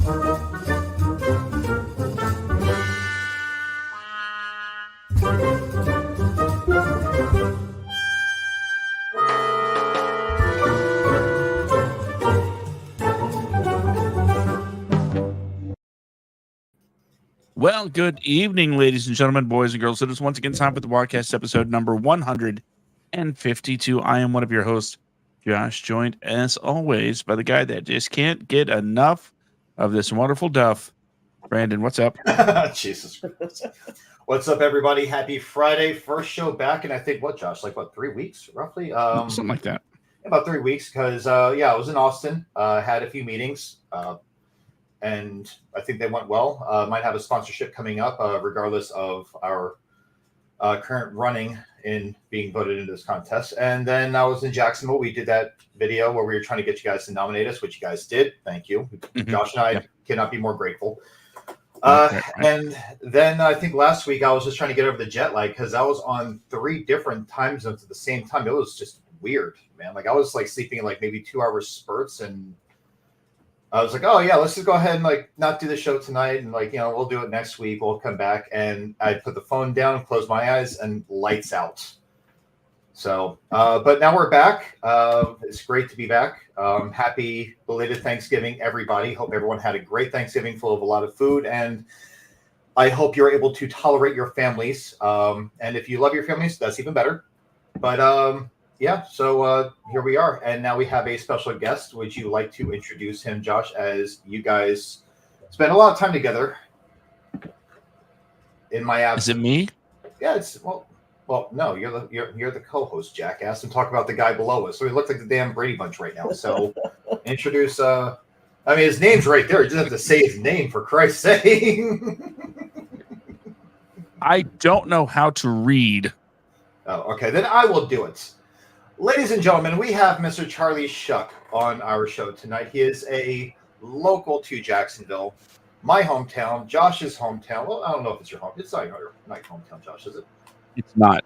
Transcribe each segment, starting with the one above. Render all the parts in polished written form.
Well, good evening, ladies and gentlemen, boys and girls. It is once again time for the WADcast episode number 152. I am one of your hosts, Josh, joined as always by the guy that just can't get enough of this wonderful duff. Brandon, what's up? Jesus Christ. What's up, everybody? Happy Friday. First show back in, I think, Josh? 3 weeks, roughly? Something like that. About 3 weeks, because, I was in Austin, had a few meetings, and I think they went well. Might have a sponsorship coming up, regardless of our current running in being voted into this contest. And then I was in Jacksonville. We did that video where we were trying to get you guys to nominate us, which you guys did. Thank you. Mm-hmm. Josh and I cannot be more grateful. And then I think last week I was just trying to get over the jet lag because I was on 3 different time zones at the same time. It was just weird, man. I was sleeping in maybe 2 hour spurts, and I was like, oh yeah, let's just go ahead and not do the show tonight, and we'll do it next week. We'll come back. And I put the phone down, closed my eyes, and lights out. So, but now we're back. It's great to be back. Happy belated Thanksgiving, everybody. Hope everyone had a great Thanksgiving full of a lot of food, and I hope you're able to tolerate your families. And if you love your families, that's even better. But so here we are, and now we have a special guest. Would you like to introduce him, Josh, as you guys spend a lot of time together in my absence? Is it me? Yeah, it's well, no, you're the co-host, jackass, and talk about the guy below us. So he looks like the damn Brady Bunch right now. So introduce. His name's right there. You just have to say his name, for Christ's sake. I don't know how to read. Oh, okay, then I will do it. Ladies and gentlemen, we have Mr. Charlie Shuck on our show tonight. He is a local to Jacksonville, my hometown, Josh's hometown. Well, I don't know if it's your home. It's not your hometown, Josh, is it? It's not.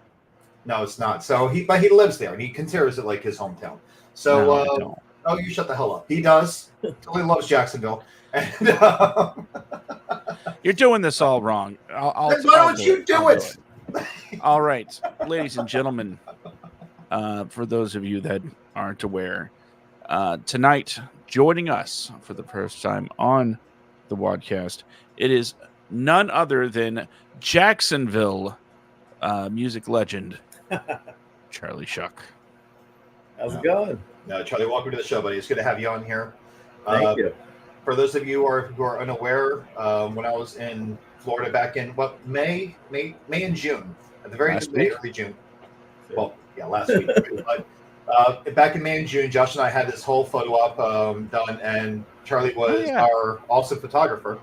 No, it's not. So he lives there, and he considers it like his hometown. So, no, oh, you shut the hell up. He does. Totally loves Jacksonville. And you're doing this all wrong. Why don't you do it? All right, ladies and gentlemen. For those of you that aren't aware, tonight, joining us for the first time on the WADcast, it is none other than Jacksonville music legend, Charlie Shuck. How's it going? No, Charlie, welcome to the show, buddy. It's good to have you on here. Thank you. For those of you who are unaware, when I was in Florida back in May and June, at the very end of May, early June. Well, yeah, last week. But back in May and June, Josh and I had this whole photo op done, and Charlie was our awesome photographer.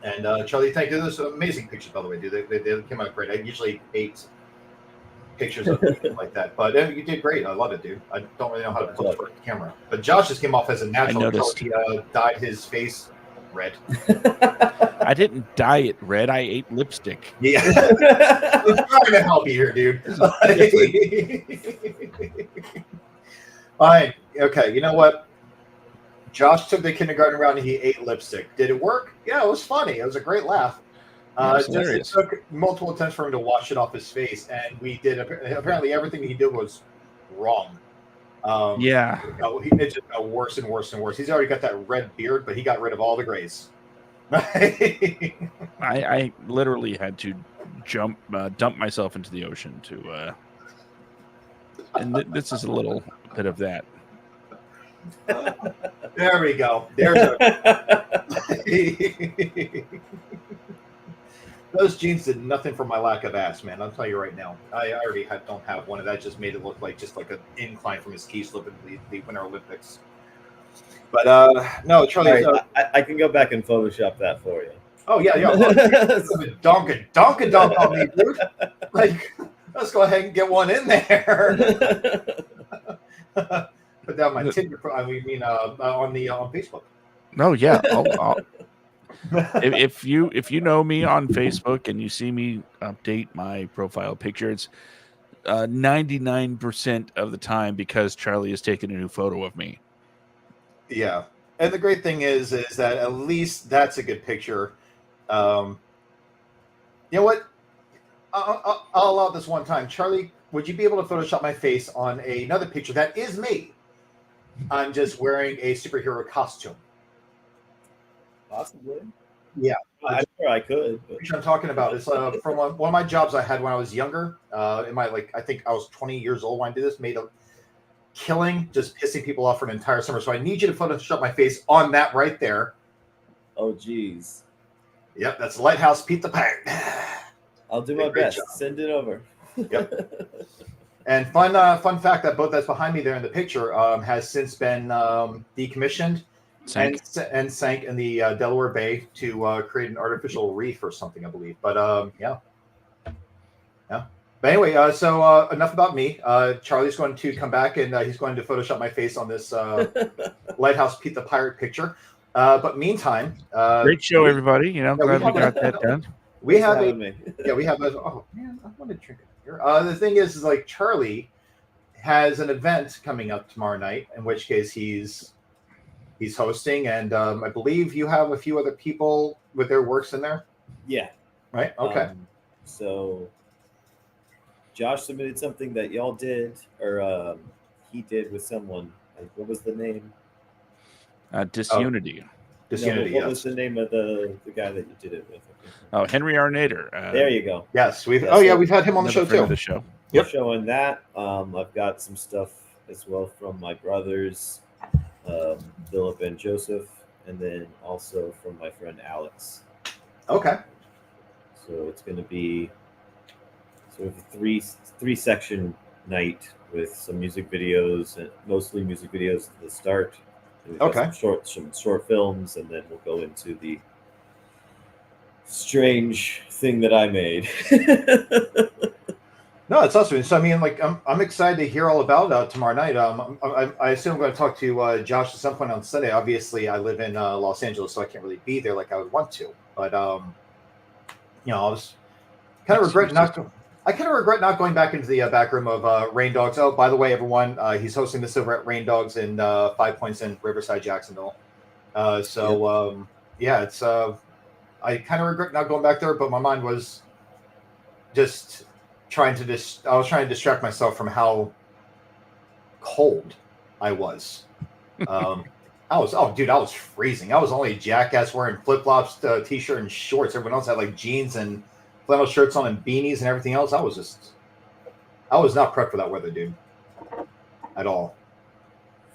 And Charlie, thank you. Those amazing pictures, by the way, dude. They came out great. I usually hate pictures of like that, but you did great. I love it, dude. I don't really know how to put the camera, but Josh just came off as a natural until he dyed his face red. I didn't dye it red. I ate lipstick. Yeah. I'm trying to help you here, dude. Fine. Okay, you know what? Josh took the kindergarten round and he ate lipstick. Did it work? Yeah, it was funny. It was a great laugh. It took multiple attempts for him to wash it off his face, and we did. Apparently, everything he did was wrong. It just got worse and worse and worse. He's already got that red beard, but he got rid of all the grays. I literally had to dump myself into the ocean to, and this is a little bit of that. There we go. There's those jeans did nothing for my lack of ass, man. I'll tell you right now. I already don't have one, and that just made it look like an incline from his ski slope in the Winter Olympics. But no, Charlie. Right, I can go back and Photoshop that for you. Oh yeah. Donk on me, dude. Let's go ahead and get one in there. Put down my Tinder. On Facebook. Oh yeah. If you know me on Facebook and you see me update my profile picture, it's 99% of the time because Charlie has taken a new photo of me. Yeah, And the great thing is that at least that's a good picture. You know what? I'll allow this one time. Charlie, would you be able to Photoshop my face on another picture that is me? I'm just wearing a superhero costume. Possibly. Yeah. I'm sure I could. But... Picture I'm talking about is from one of my jobs I had when I was younger. In my I think I was 20 years old when I did this. Made a killing, just pissing people off for an entire summer. So I need you to Photoshop my face on that right there. Oh, geez. Yep, that's Lighthouse Pete the Pirate. I'll do my best. Send it over. Yep. And fun fact that boat that's behind me there in the picture has since been decommissioned and sank in the Delaware Bay to create an artificial reef or something, I believe. But yeah. But anyway, so enough about me. Charlie's going to come back and he's going to Photoshop my face on this Lighthouse Pete the Pirate picture. But meantime, great show, everybody. Glad we got that done. We have oh man, I want to drink it here. The thing is like Charlie has an event coming up tomorrow night, in which case he's hosting, and I believe you have a few other people with their works in there. Yeah. Right. Okay. So Josh submitted something that y'all did, or he did with someone. What was the name? Disunity. Disunity. What was the name of the guy that you did it with? Oh, Henry R. Nader. There you go. Yes, we've had him on the show too. The show. Yep. Showing that. I've got some stuff as well from my brothers, Philip and Joseph, and then also from my friend Alex. Okay. So it's going to be sort of a three section night with some music videos, and mostly music videos at the start. Okay. Some short films, and then we'll go into the strange thing that I made. No, it's awesome. So I mean, I'm excited to hear all about it tomorrow night. I assume I'm going to talk to Josh at some point on Sunday. Obviously, I live in Los Angeles, so I can't really be there like I would want to. But I was kind of regret not going back into the back room of Rain Dogs. Oh, by the way, everyone, he's hosting this over at Rain Dogs in 5 Points in Riverside, Jacksonville. It's I kind of regret not going back there, but my mind was just I was trying to distract myself from how cold I was. I was freezing. I was only a jackass wearing flip-flops, t-shirt and shorts. Everyone else had jeans and flannel shirts on and beanies and everything else. I was not prepped for that weather, dude, at all.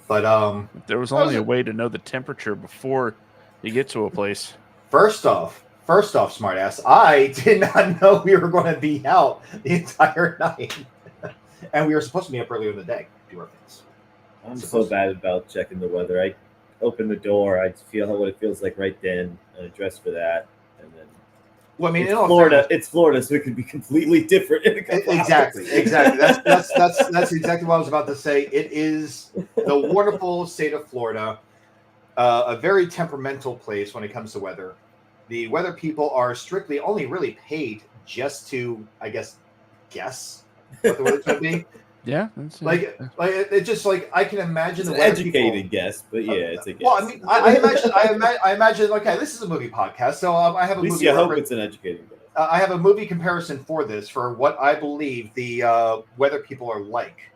But there was only a way to know the temperature before you get to a place. First off, smartass, I did not know we were going to be out the entire night, and we were supposed to be up earlier in the day to do our things. I'm so bad about checking the weather. I open the door, I feel what it feels like right then, and I dress for that, and then. Well, I mean, it's Florida, so it could be completely different. Exactly. That's exactly what I was about to say. It is the wonderful state of Florida, a very temperamental place when it comes to weather. The weather people are strictly only really paid just to, I guess what the weather's going to be. Yeah, it's just I can imagine it's the an weather educated people, guess, but yeah, it's a guess. Well, I mean, I imagine. Okay, this is a movie podcast, so I have a movie. At least you hope it's an educated guess. I have a movie comparison for this, for what I believe the weather people are like,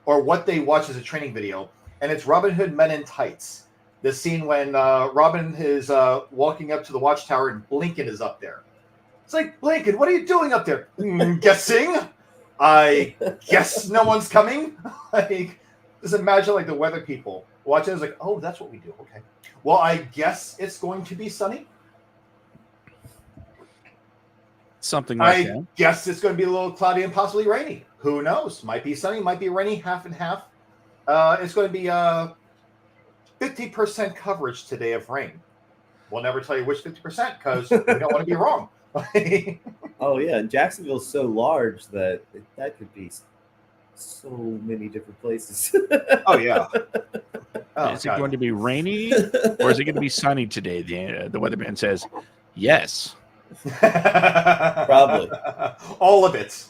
or what they watch as a training video, and it's Robin Hood Men in Tights. The scene when Robin is walking up to the watchtower and Blinken is up there. It's like, Blinken, what are you doing up there? Guessing? I guess no one's coming. Just imagine the weather people watching. It's like, oh, that's what we do. Okay. Well, I guess it's going to be sunny. Something like that. I guess it's going to be a little cloudy and possibly rainy. Who knows? Might be sunny, might be rainy, half and half. It's going to be 50% coverage today of rain. We'll never tell you which 50% because we don't want to be wrong. Oh yeah, Jacksonville's so large that could be so many different places. Oh yeah. Is it going to be rainy or is it going to be sunny today? The weatherman says, yes. Probably. All of it.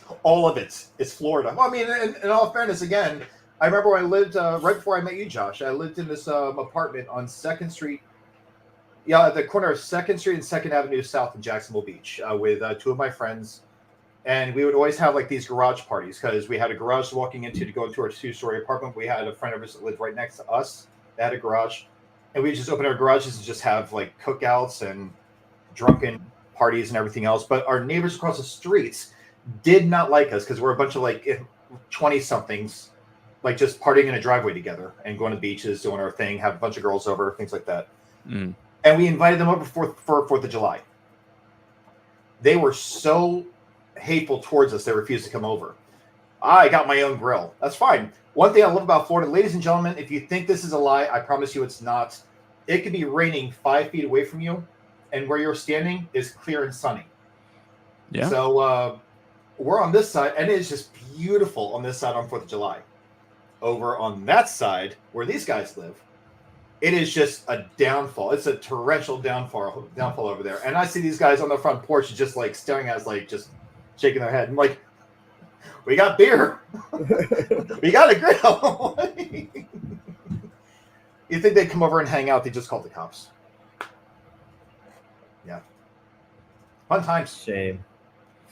It's Florida. Well, I mean, in all fairness, again, I remember when I lived right before I met you, Josh. I lived in this apartment on 2nd Street. Yeah, at the corner of 2nd Street and 2nd Avenue South in Jacksonville Beach with 2 of my friends. And we would always have like these garage parties because we had a garage walking into to go into our 2-story apartment. We had a friend of ours that lived right next to us that had a garage. And we just open our garages and just have like cookouts and drunken parties and everything else. But our neighbors across the streets did not like us because we're a bunch of like 20-somethings, like just partying in a driveway together and going to beaches, doing our thing, have a bunch of girls over, things like that. Mm. And we invited them over for 4th of July. They were so hateful towards us, they refused to come over. I got my own grill. That's fine. One thing I love about Florida, ladies and gentlemen, if you think this is a lie, I promise you it's not. It could be raining 5 feet away from you, and where you're standing is clear and sunny. Yeah. So we're on this side, and it is just beautiful on this side on 4th of July. Over on that side, where these guys live, it is just a downfall. It's a torrential downfall over there. And I see these guys on the front porch just like staring at us, like just shaking their head. I'm like, we got beer. We got a grill. You think they'd come over and hang out? They just called the cops. Yeah. Fun times. Shame.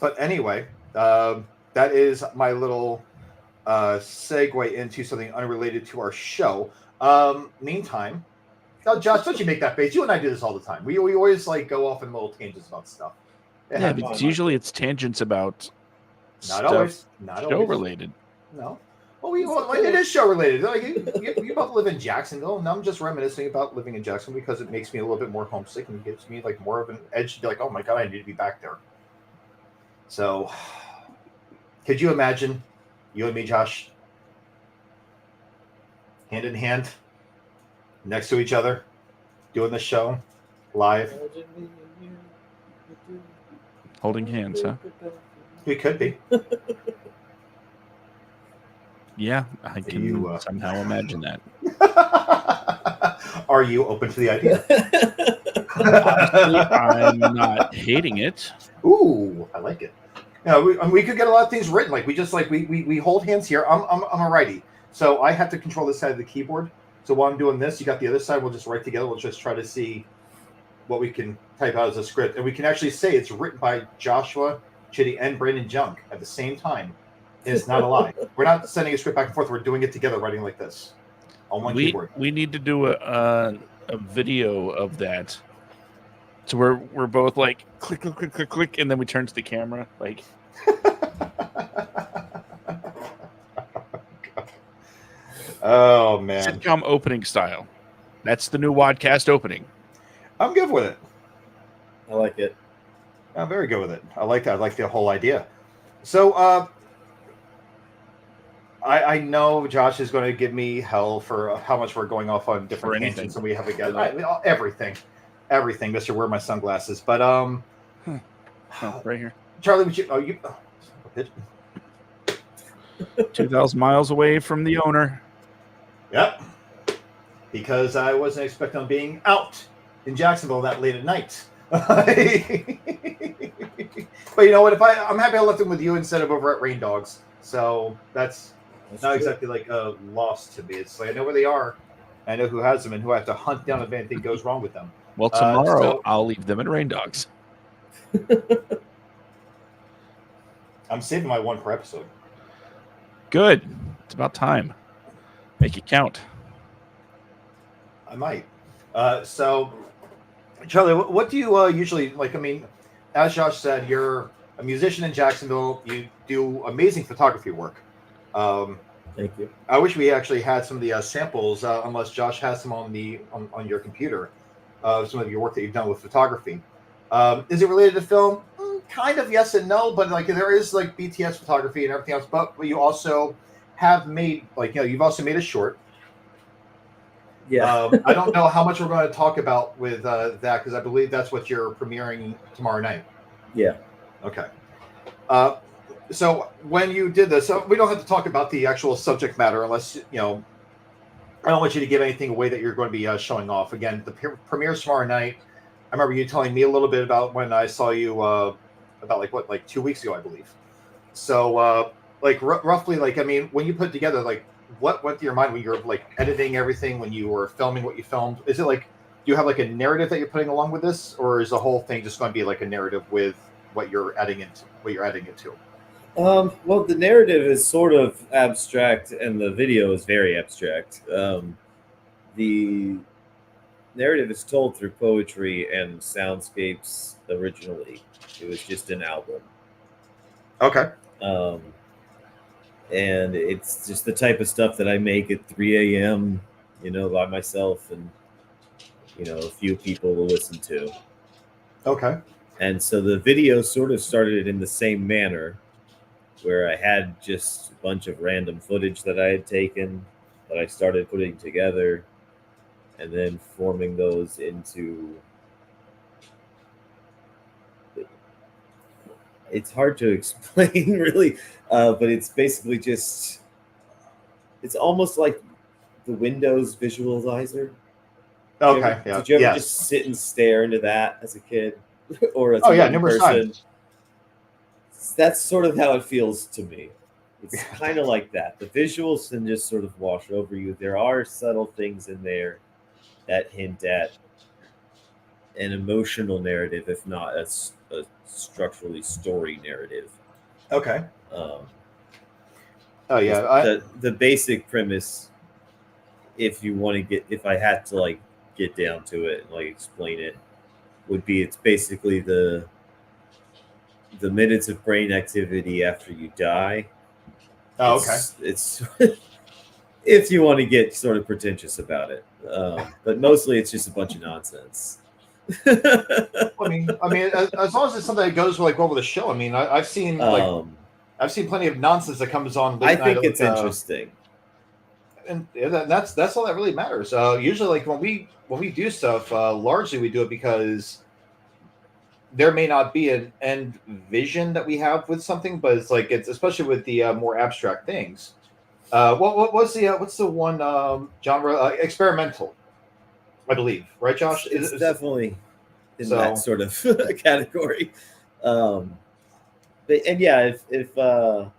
But anyway, that is my little segue into something unrelated to our show. Meantime, now Josh, don't you make that face? You and I do this all the time. We always like go off in little tangents about stuff. Yeah, but usually it's tangents about not stuff always, not show always related. No. Well, it is show related. Like, you both live in Jacksonville, and I'm just reminiscing about living in Jacksonville because it makes me a little bit more homesick and gives me like more of an edge to be like, oh my god, I need to be back there. So, could you imagine you and me, Josh, hand in hand, next to each other, doing the show live? Holding hands, huh? We could be. Yeah, I can somehow imagine that. Are you open to the idea? Honestly, I'm not hating it. Ooh, I like it. Yeah, we could get a lot of things written. Like we hold hands here. I'm a righty, so I have to control this side of the keyboard. So while I'm doing this, you got the other side. We'll just write together. We'll just try to see what we can type out as a script, and we can actually say it's written by Joshua Chitty and Brandon Junk at the same time. It's not a lie. We're not sending a script back and forth. We're doing it together, writing like this on one keyboard. We need to do a video of that. So we're both like click, click, click, click, click, and then we turn to the camera like. Oh man! Sitcom opening style. That's the new WADcast opening. I'm good with it. I like it. I'm very good with it. I like that. I like the whole idea. So, I know Josh is going to give me hell for how much we're going off on different tangents, and we have everything. Mister, wear my sunglasses. But oh, right here, Charlie, would you? 2,000 miles away from the owner. Yep. Because I wasn't expecting on being out in Jacksonville that late at night. But you know what? I'm happy I left him with you instead of over at Rain Dogs. So that's not true. Exactly like a loss to me. It's like I know where they are. I know who has them and who I have to hunt down if anything goes wrong with them. Well, tomorrow I'll leave them at Rain Dogs. I'm saving my one per episode. Good. It's about time. Make it count. I might. So, Charlie, what do you usually like? I mean, as Josh said, you're a musician in Jacksonville. You do amazing photography work. Thank you. I wish we actually had some of the samples, unless Josh has some on your computer, some of your work that you've done with photography. Is it related to film? Kind of yes and no, but like there is like BTS photography and everything else. But you also have made you've also made a short. Yeah. I don't know how much we're going to talk about with that because I believe that's what you're premiering tomorrow night. Yeah. Okay. So when you did this, we don't have to talk about the actual subject matter unless I don't want you to give anything away that you're going to be showing off. Again, the premiere tomorrow night. I remember you telling me a little bit about when I saw you about 2 weeks ago, I believe. So roughly, when you put together, what went through your mind when you were like editing everything, when you were filming what you filmed? Is it like, do you have like a narrative that you're putting along with this, or is the whole thing just going to be like a narrative with what you're adding into Well, the narrative is sort of abstract, and the video is very abstract. The narrative is told through poetry and soundscapes originally. It was just an album. Okay. And it's just the type of stuff that I make at 3 a.m., by myself, and, a few people will listen to. Okay. And so the video sort of started in the same manner, where I had just a bunch of random footage that I had taken that I started putting together and then forming those into... It's hard to explain, really, but it's basically just... It's almost like the Windows visualizer. Okay. Did you ever just sit and stare into that as a kid? Or as a young person? Times. That's sort of how it feels to me. It's kind of like that. The visuals can just sort of wash over you. There are subtle things in there that hint at an emotional narrative, if not a structurally story narrative. Okay. The basic premise, if I had to like get down to it and like explain it, would be it's basically the minutes of brain activity after you die. Oh, okay. It's if you want to get sort of pretentious about it, but mostly it's just a bunch of nonsense. I mean, as long as it's something that goes like well with the show. I mean, I've seen plenty of nonsense that comes on. I think it's interesting, and that's all that really matters. Usually, like when we do stuff, largely we do it because there may not be an end vision that we have with something, but it's especially with the more abstract things. What's the one genre? Experimental, I believe, right, Josh? It's definitely in that sort of category. But yeah, if who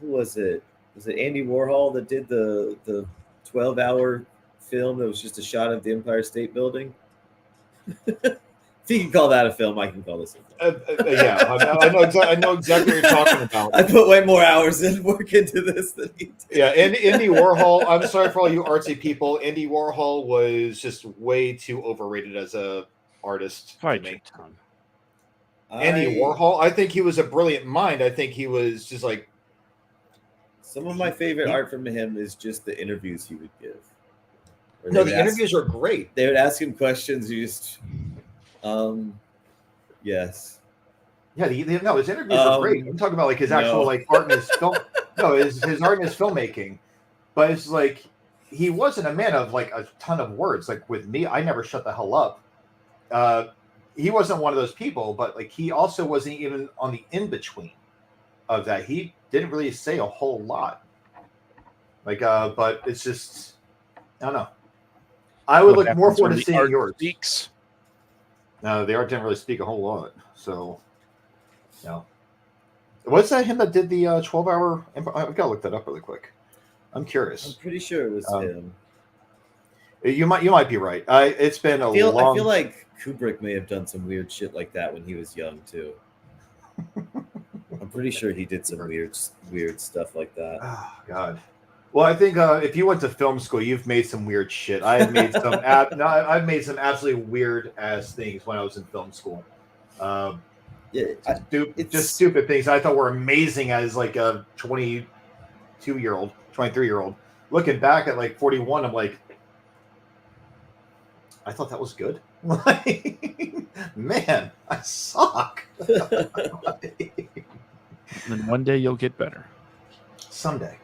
was it? Was it Andy Warhol that did the 12-hour film that was just a shot of the Empire State Building? If you can call that a film, I can call this a film. I know exactly what you're talking about. I put way more hours in work into this than he did. Yeah, and Andy Warhol, I'm sorry for all you artsy people. Andy Warhol was just way too overrated as a artist to me. Andy Warhol, I think he was a brilliant mind. I think he was just like... Some of my favorite art from him is just the interviews he would give. No, the interviews are great. They would ask him questions. You just... yes. Yeah, his interviews are great. I'm talking about like his actual like art and his film. No, his art and his filmmaking. But it's like he wasn't a man of like a ton of words. Like with me, I never shut the hell up. He wasn't one of those people, but like he also wasn't even on the in between of that. He didn't really say a whole lot. Like, but it's just I don't know. I would look more forward to seeing yours. Speaks. No, the art didn't really speak a whole lot. So, no. Was that him that did the 12-hour? I've got to look that up really quick. I'm curious. I'm pretty sure it was him. You might be right. It's been a long... I feel like Kubrick may have done some weird shit like that when he was young too. I'm pretty sure he did some weird stuff like that. Oh God. Well, I think if you went to film school, you've made some weird shit. I've made some. I've made some absolutely weird ass things when I was in film school. Just stupid things I thought were amazing as like a 22-year-old, 23-year-old. Looking back at like 41, I'm like, I thought that was good. Man, I suck. And one day you'll get better. Someday.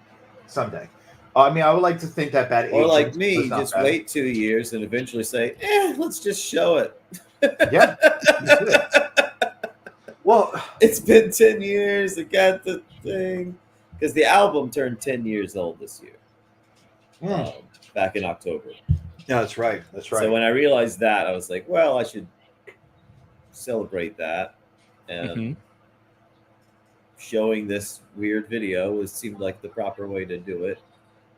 I mean, I would like to think that bad. Or like me, just wait 2 years and eventually say, let's just show it. Yeah. Well, it's been 10 years. I got the thing. Because the album turned 10 years old this year. Back in October. Yeah, that's right. So when I realized that, I was like, well, I should celebrate that. And showing this weird video seemed like the proper way to do it.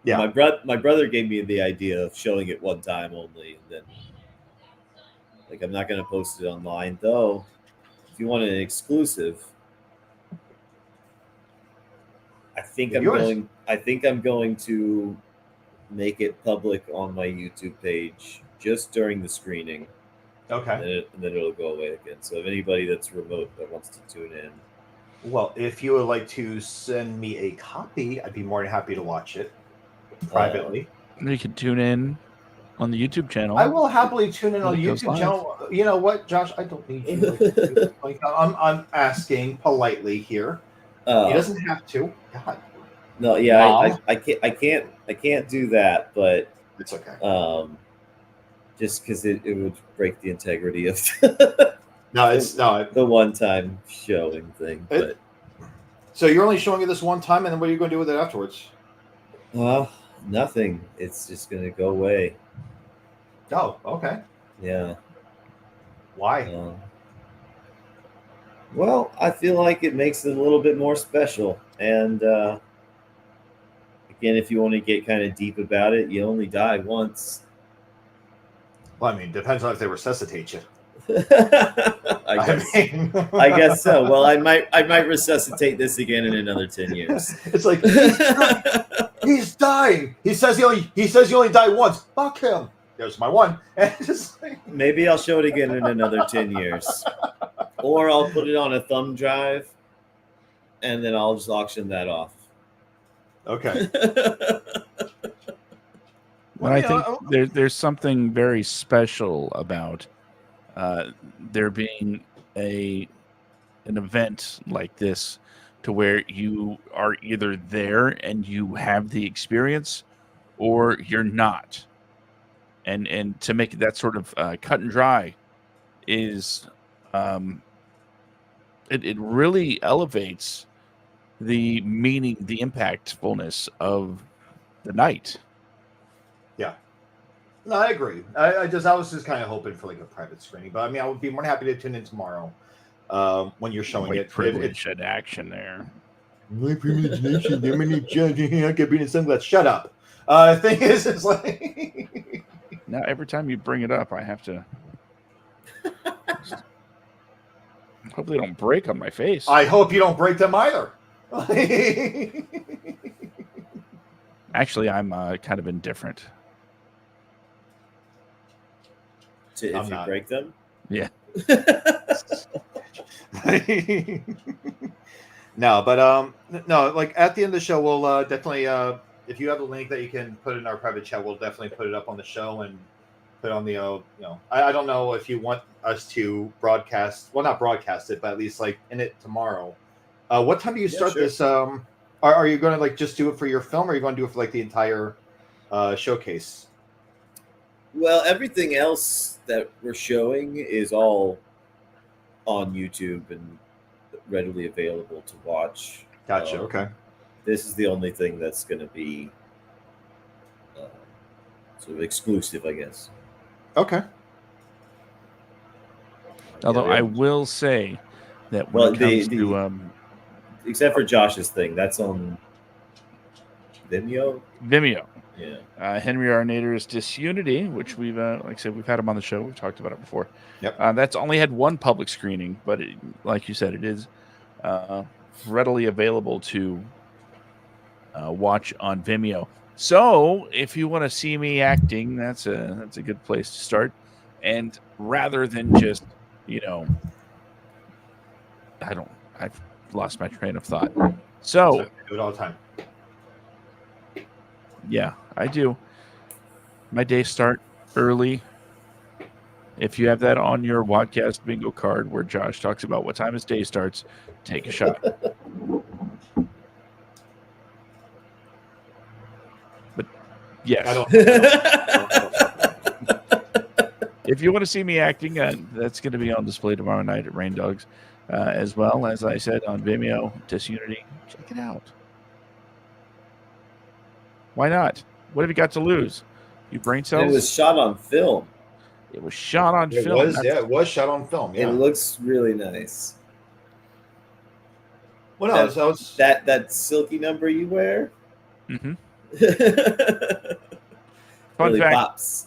Yeah. My brother gave me the idea of showing it one time only, and then like I'm not going to post it online though. If you want an exclusive, I think I'm going to make it public on my YouTube page just during the screening. Okay. And then it'll go away again. So if anybody that's remote that wants to tune in. Well, if you would like to send me a copy, I'd be more than happy to watch it privately. You can tune in on the YouTube channel. I will happily tune in on the YouTube channel. You know what, Josh? I don't need you. I'm asking politely here. He doesn't have to. God. No, yeah, I can't do that, but it's okay. Just because it would break the integrity of the one-time showing thing. But so you're only showing it this one time, and then what are you going to do with it afterwards? Nothing. It's just going to go away. Oh, okay. Yeah. Why? Well, I feel like it makes it a little bit more special, and again, if you want to get kind of deep about it, you only die once. Well, I mean, depends on if they resuscitate you. I guess so. Well, I might resuscitate this again in another 10 years. It's like he's dying. He says he only died once. Fuck him. There's my one. And just like... Maybe I'll show it again in another 10 years, or I'll put it on a thumb drive, and then I'll just auction that off. Okay. Well, I think there's something very special about there being an event like this, to where you are either there and you have the experience, or you're not. And to make that sort of cut and dry is it really elevates the meaning, the impactfulness of the night. Yeah. No, I agree. I was just kind of hoping for like a private screening, but I mean, I would be more than happy to tune in tomorrow when you're showing it. Privilege and action there. My privilege and action. I could be in sunglasses. Shut up. Thing is, it's like now every time you bring it up, I have to. Hopefully, they don't break on my face. I hope you don't break them either. Actually, I'm kind of indifferent. If you break them? Yeah. No, but no, like at the end of the show, we'll definitely if you have a link that you can put in our private chat, we'll definitely put it up on the show and put on the I don't know if you want us to broadcast, well, not broadcast it, but at least like in it tomorrow. What time do you start this? Are you going to like just do it for your film, or are you going to do it for like the entire showcase? Well, everything else that we're showing is all on YouTube and readily available to watch. Gotcha. Okay. This is the only thing that's going to be sort of exclusive, I guess. Okay. Although I will say that when it comes to except for Josh's thing, that's on Vimeo. Yeah. Henry Arnator's Disunity, which we've, like I said, we've had him on the show. We've talked about it before. Yep. That's only had one public screening, but like you said, it is readily available to watch on Vimeo. So if you want to see me acting, that's a good place to start. And rather than just, I've lost my train of thought. So do it all the time. Yeah, I do. My days start early. If you have that on your WADcast bingo card where Josh talks about what time his day starts, take a shot. But yes. If you want to see me acting, that's going to be on display tomorrow night at Rain Dogs, as well, as I said, on Vimeo, Disunity. Check it out. Why not? What have you got to lose? You brain cells? It was shot on film. It was shot on film. It was shot on film. Yeah. It looks really nice. Well, no, that silky number you wear. Mm-hmm. Fun fact. Pops.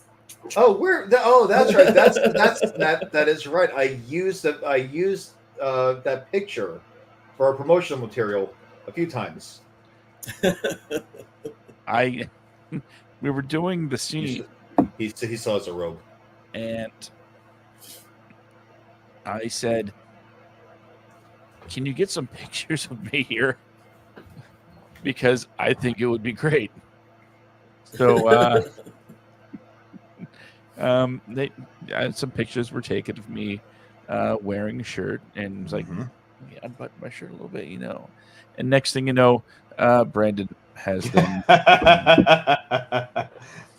Oh, that's right. That is right. I used that picture for our promotional material a few times. We were doing the scene. He saw as a robe, and I said, "Can you get some pictures of me here? Because I think it would be great." So, some pictures were taken of me wearing a shirt, and it was like, yeah, unbutton my shirt a little bit, And next thing you know, Brandon has them.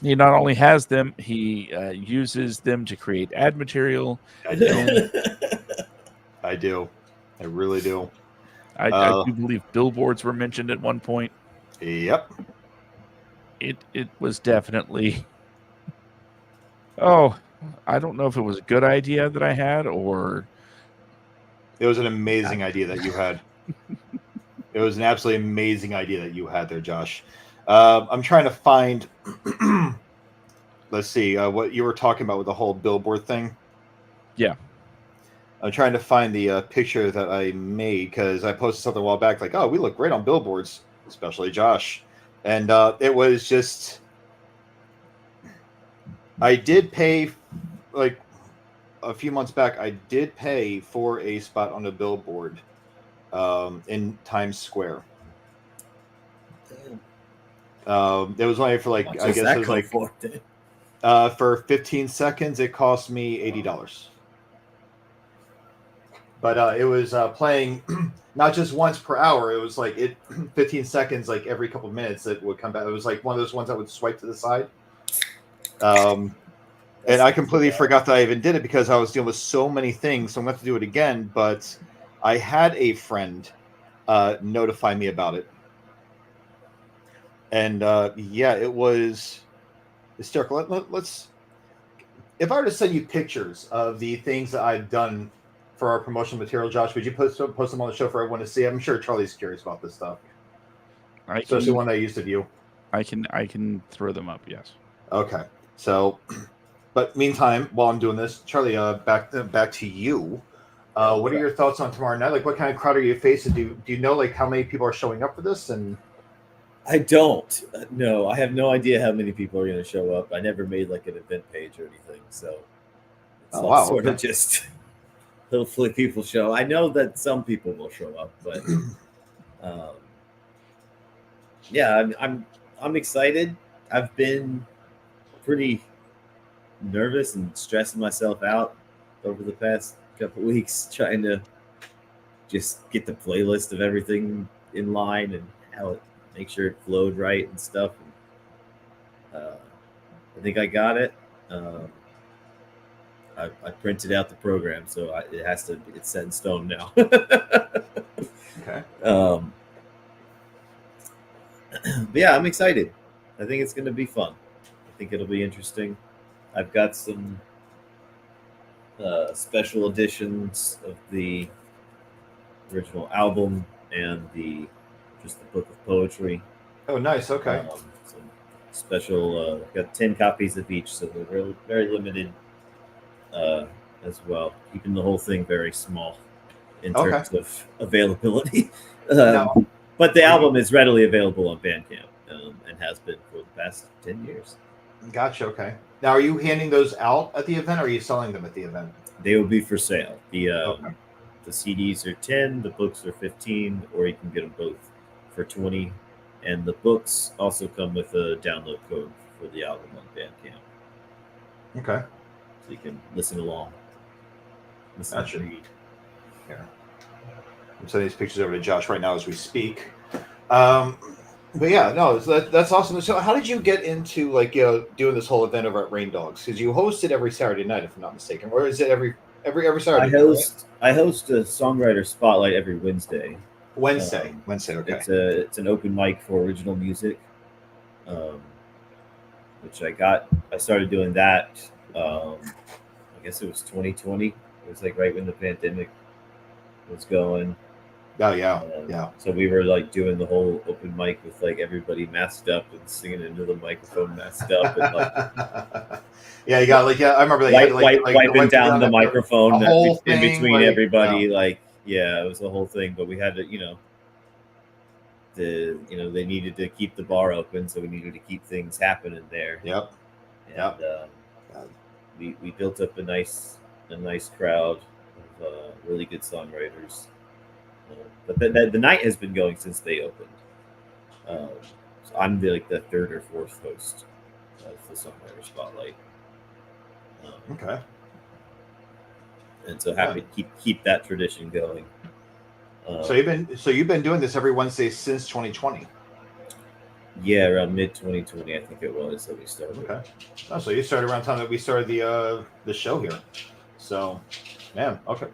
He not only has them, he uses them to create ad material. I do. I do. I really do. I do believe billboards were mentioned at one point. Yep. It was definitely. Oh, I don't know if it was a good idea that I had, or it was an amazing idea that you had. It was an absolutely amazing idea that you had there, Josh. I'm trying to find. Let's see what you were talking about with the whole billboard thing. Yeah. I'm trying to find the picture that I made because I posted something a while back like, oh, we look great on billboards, especially Josh. And it was just, I did pay, like a few months back, I did pay for a spot on a billboard in Times Square. It was only for like, I guess it was like, for 15 seconds, it cost me $80. But it was playing not just once per hour. It was like 15 seconds, like every couple of minutes, it would come back. It was like one of those ones that would swipe to the side. And I completely forgot that I even did it because I was dealing with so many things. So I'm going to have to do it again. But I had a friend notify me about it. And yeah, it was hysterical. Let's. If I were to send you pictures of the things that I've done for our promotional material, Josh, would you post them on the show for everyone to see? I'm sure Charlie's curious about this stuff, especially one that I used to view. I can throw them up. Yes. Okay. So, but meantime, while I'm doing this, Charlie, back to you. What are your thoughts on tomorrow night? Like, what kind of crowd are you facing? Do you know like how many people are showing up for this? And I don't. No, I have no idea how many people are going to show up. I never made like an event page or anything, so it's sort of just. Hopefully people show. I know that some people will show up, but yeah, I'm excited. I've been pretty nervous and stressing myself out over the past couple of weeks, trying to just get the playlist of everything in line and how it make sure it flowed right and stuff. And, I think I got it. I printed out the program, so it's set in stone now. Okay. But yeah, I'm excited. I think it's going to be fun. I think it'll be interesting. I've got some special editions of the original album and just the book of poetry. Oh, nice. Okay. Some special. Got 10 copies of each, so they're very, very limited. As well, keeping the whole thing very small in terms of availability. But the album is readily available on Bandcamp and has been for the past 10 years. Gotcha. Okay. Now, are you handing those out at the event, or are you selling them at the event? They will be for sale. The CDs are 10, the books are 15, or you can get them both for 20. And the books also come with a download code for the album on Bandcamp. Okay. So you can listen along. Gotcha. Here. I'm sending these pictures over to Josh right now as we speak. But yeah, no, that's awesome. So how did you get into doing this whole event over at Rain Dogs? Because you host it every Saturday night, if I'm not mistaken, or is it every Saturday? I host a songwriter spotlight every Wednesday. Wednesday, okay. It's an open mic for original music, which I started doing that. I guess it was 2020. It was like right when the pandemic was going. Oh yeah. So we were like doing the whole open mic with like everybody masked up and singing into the microphone masked up and like yeah, you got I remember they had wiping down the microphone the whole in thing, between everybody. Like it was a whole thing, but we had to they needed to keep the bar open, so we needed to keep things happening there. Yep. And we built up a nice crowd of really good songwriters. But the night has been going since they opened. So I'm the third or fourth host of the Songwriter Spotlight. Okay. And so happy to keep that tradition going. So you've been doing this every Wednesday since 2020. Yeah, around mid 2020, I think it was that we started. Okay. Oh, so you started around the time that we started the show here. So, man, okay.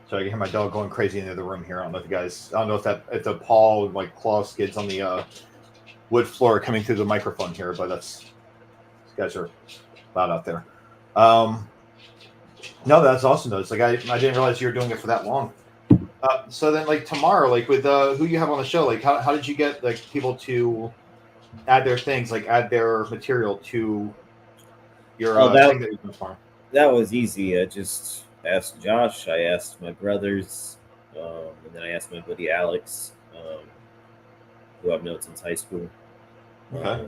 So I can hear my dog going crazy in the other room here. I don't know if the paw claw skids on the wood floor coming through the microphone here, but these guys are loud out there. No, that's awesome though. It's I didn't realize you were doing it for that long. So then tomorrow, with who you have on the show, how did you get people to add their things, add their material to your thing that you've been for? That was easy. I just asked Josh, I asked my brothers, and then I asked my buddy Alex, who I've known since high school. Okay.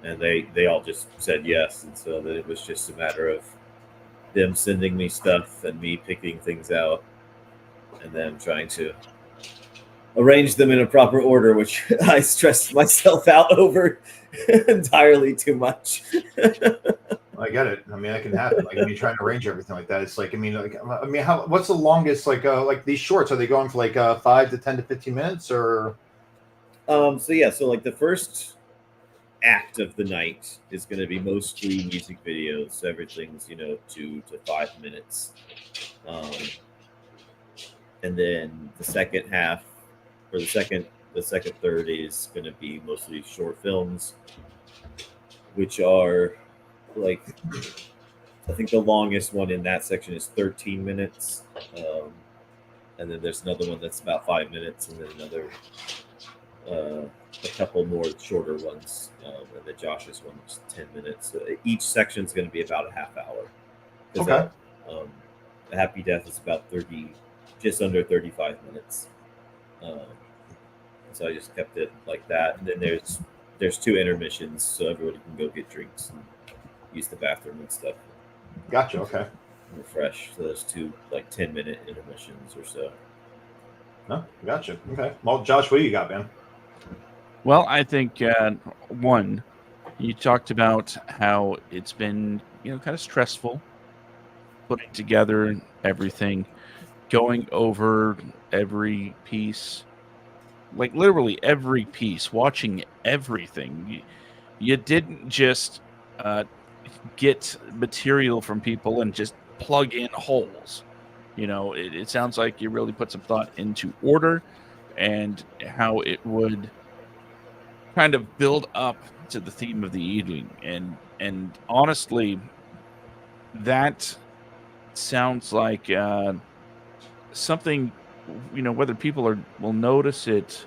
And they all just said yes, and so that it was just a matter of them sending me stuff and me picking things out and then trying to arrange them in a proper order, which I stressed myself out over entirely too much. I get it. I mean, that can happen. When you try to arrange everything like that, it's what's the longest, these shorts, are they going for 5 to 10 to 15 minutes or? So the first act of the night is going to be mostly music videos. So everything's 2 to 5 minutes. And then the second half, or the second third is going to be mostly short films, which are I think the longest one in that section is 13 minutes. And then there's another one that's about 5 minutes, and then another a couple more shorter ones. And then Josh's one was 10 minutes. So each section is going to be about a half hour. Okay. A Happy Death is about just under 35 minutes. So I just kept it like that. And then there's 2 intermissions, so everybody can go get drinks and use the bathroom and stuff. Gotcha. Okay. Refresh. So there's 2 10-minute intermissions or so. No, gotcha. Okay. Well, Josh, what do you got, man? Well, I think one, you talked about how it's been kind of stressful putting together everything, going over every piece, literally every piece, watching everything. You didn't just get material from people and just plug in holes. It sounds like you really put some thought into order and how it would kind of build up to the theme of the evening. And honestly, that sounds like something, whether people will notice it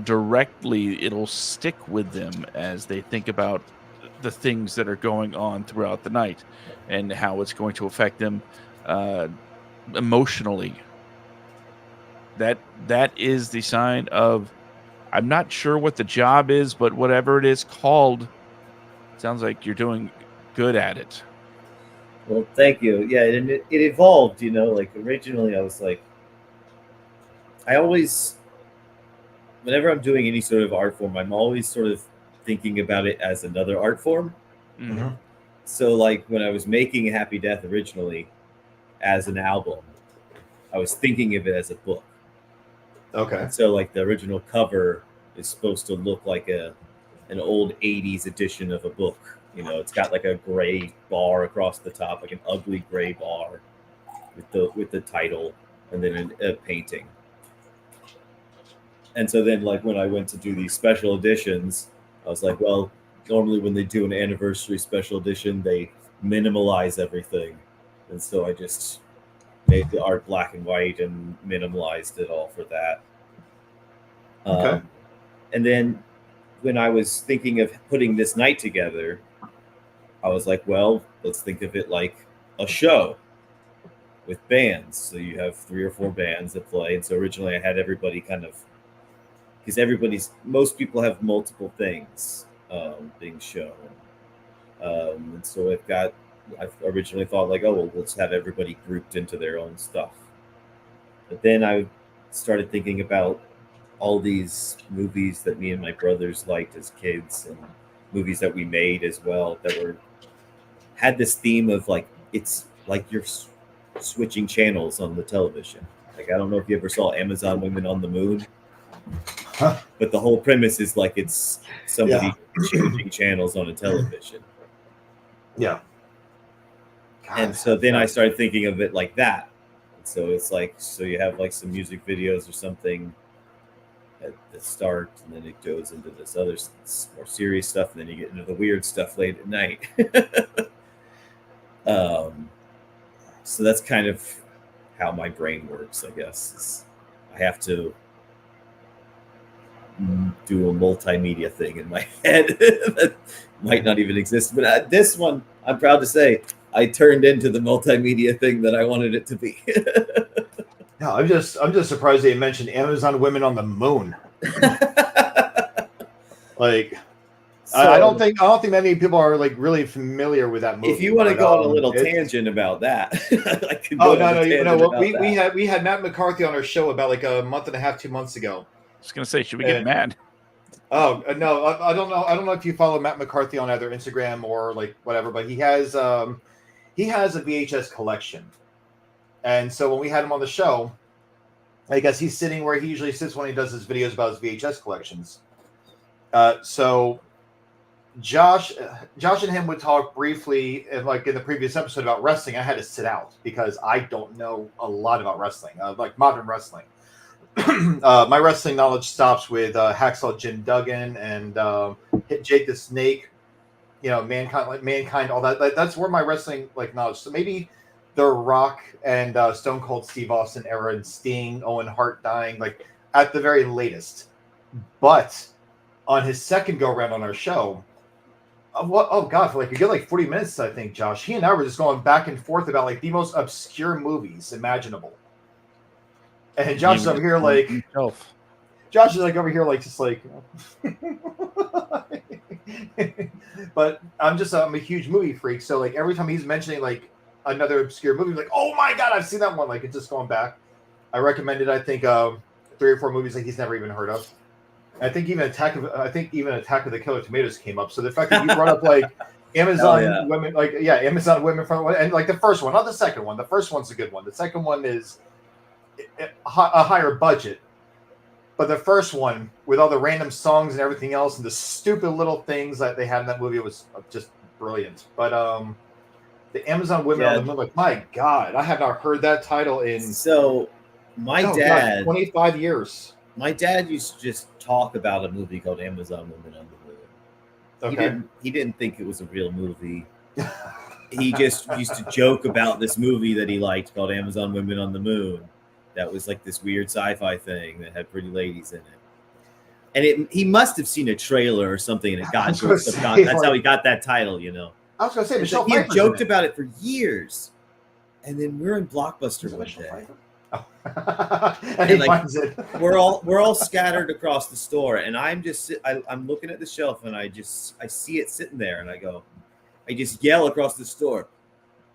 directly, it'll stick with them as they think about the things that are going on throughout the night and how it's going to affect them emotionally. That is the sign of, I'm not sure what the job is, but whatever it is called, sounds like you're doing good at it. Well, thank you. Yeah, it evolved, originally I was I always, whenever I'm doing any sort of art form, I'm always sort of thinking about it as another art form. Mm-hmm. So when I was making Happy Death originally as an album, I was thinking of it as a book. Okay. And so the original cover is supposed to look like an old 80s edition of a book. It's got a gray bar across the top, an ugly gray bar with the title and then a painting. And so then when I went to do these special editions, I was well, normally when they do an anniversary special edition, they minimalize everything. And so I just made the art black and white and minimalized it all for that. Okay. And then when I was thinking of putting this night together, I was like, well, let's think of it like a show with bands. So you have 3 or 4 bands that play. And so originally I had everybody kind of, because most people have multiple things being shown. And so I originally thought like, oh, well, let's have everybody grouped into their own stuff. But then I started thinking about all these movies that me and my brothers liked as kids, and movies that we made as well that had this theme of like, it's like you're switching channels on the television. Like, I don't know if you ever saw Amazon Women on the Moon, but the whole premise is like it's somebody changing channels on a television. Yeah. God, and so then I started thinking of it like that. And so it's like, so you have like some music videos or something at the start, and then it goes into this other more serious stuff, and then you get into the weird stuff late at night. So that's kind of how my brain works, I guess. I have to do a multimedia thing in my head that might not even exist. But this one, I'm proud to say, I turned into the multimedia thing that I wanted it to be. No, I'm just surprised they mentioned Amazon Women on the Moon. Like, so, I don't think many people are like really familiar with that movie. If you want to go on a little tangent about that, I can go we had Matt McCarthy on our show about like a month and a half, 2 months ago. I was gonna say, should we get mad? Oh no, I don't know. I don't know if you follow Matt McCarthy on either Instagram or like whatever, but he has a VHS collection. And so when we had him on the show, I guess he's sitting where he usually sits when he does his videos about his VHS collections. So Josh and him would talk briefly, like in the previous episode, about wrestling. I had to sit out because I don't know a lot about wrestling, like modern wrestling. My wrestling knowledge stops with Hacksaw Jim Duggan and Jake the Snake, Mankind, all that. That's where my wrestling like knowledge. So maybe The Rock and Stone Cold Steve Austin era, and Sting, Owen Hart dying, like at the very latest. But on his second go around on our show, for like a good like 40 minutes, I think, Josh, he and I were just going back and forth about like the most obscure movies imaginable. And Josh is over here like, Josh is like over here like just like, but I'm a huge movie freak. So like every time he's mentioning like another obscure movie, like, oh my God, I've seen that one. Like, it's just going back. I recommended, I think 3 or 4 movies like he's never even heard of. I think even Attack of the Killer Tomatoes came up. So the fact that you brought up like Amazon Women, Amazon Women from, and like the first one, not the second one. The first one's a good one. The second one is a higher budget, but the first one with all the random songs and everything else and the stupid little things that they had in that movie was just brilliant. But the Amazon Women on the Moon, like, my God, I have not heard that title in dad 25 years. My dad used to just talk about a movie called Amazon Women on the Moon. Okay. He didn't think it was a real movie. He just used to joke about this movie that he liked called Amazon Women on the Moon. That was like this weird sci-fi thing that had pretty ladies in it. And he must have seen a trailer or something, and it got that's how he got that title, I was going to say, Michelle Pfeiffer. He had joked about it for years. And then we're in Blockbuster one day. Oh. And like, we're all scattered across the store, and I'm looking at the shelf, and I see it sitting there, and I just yell across the store,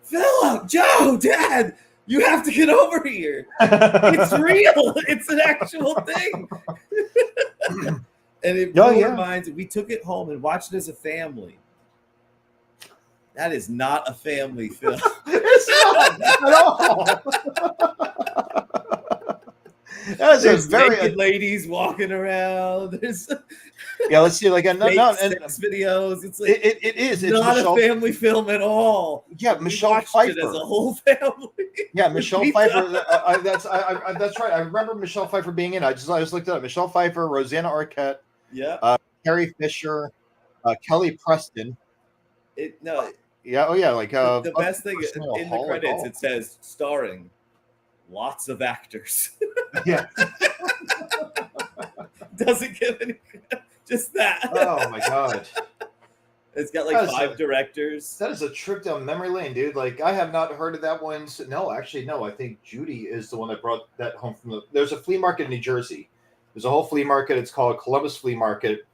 Philip, Joe, Dad, you have to get over here. It's real. It's an actual thing. And it blew our minds. We took it home and watched it as a family. That is not a family film. It's not at all. There's naked ladies walking around. There's let's see, like sex videos. It's like it's not a family film at all. Yeah, Michelle Pfeiffer as a whole family. Yeah, Michelle Pfeiffer. That's right. I remember Michelle Pfeiffer being in. I just looked it up. Michelle Pfeiffer, Rosanna Arquette, Carrie Fisher, Kelly Preston. The like best thing in the credits, it says starring lots of actors. Yeah. Doesn't give any, just that. Oh my god. It's got like 5 directors. That is a trip down memory lane, dude. Like, I have not heard of that one. No, actually, no. I think Judy is the one that brought that home from there's a flea market in New Jersey. There's a whole flea market. It's called Columbus Flea Market.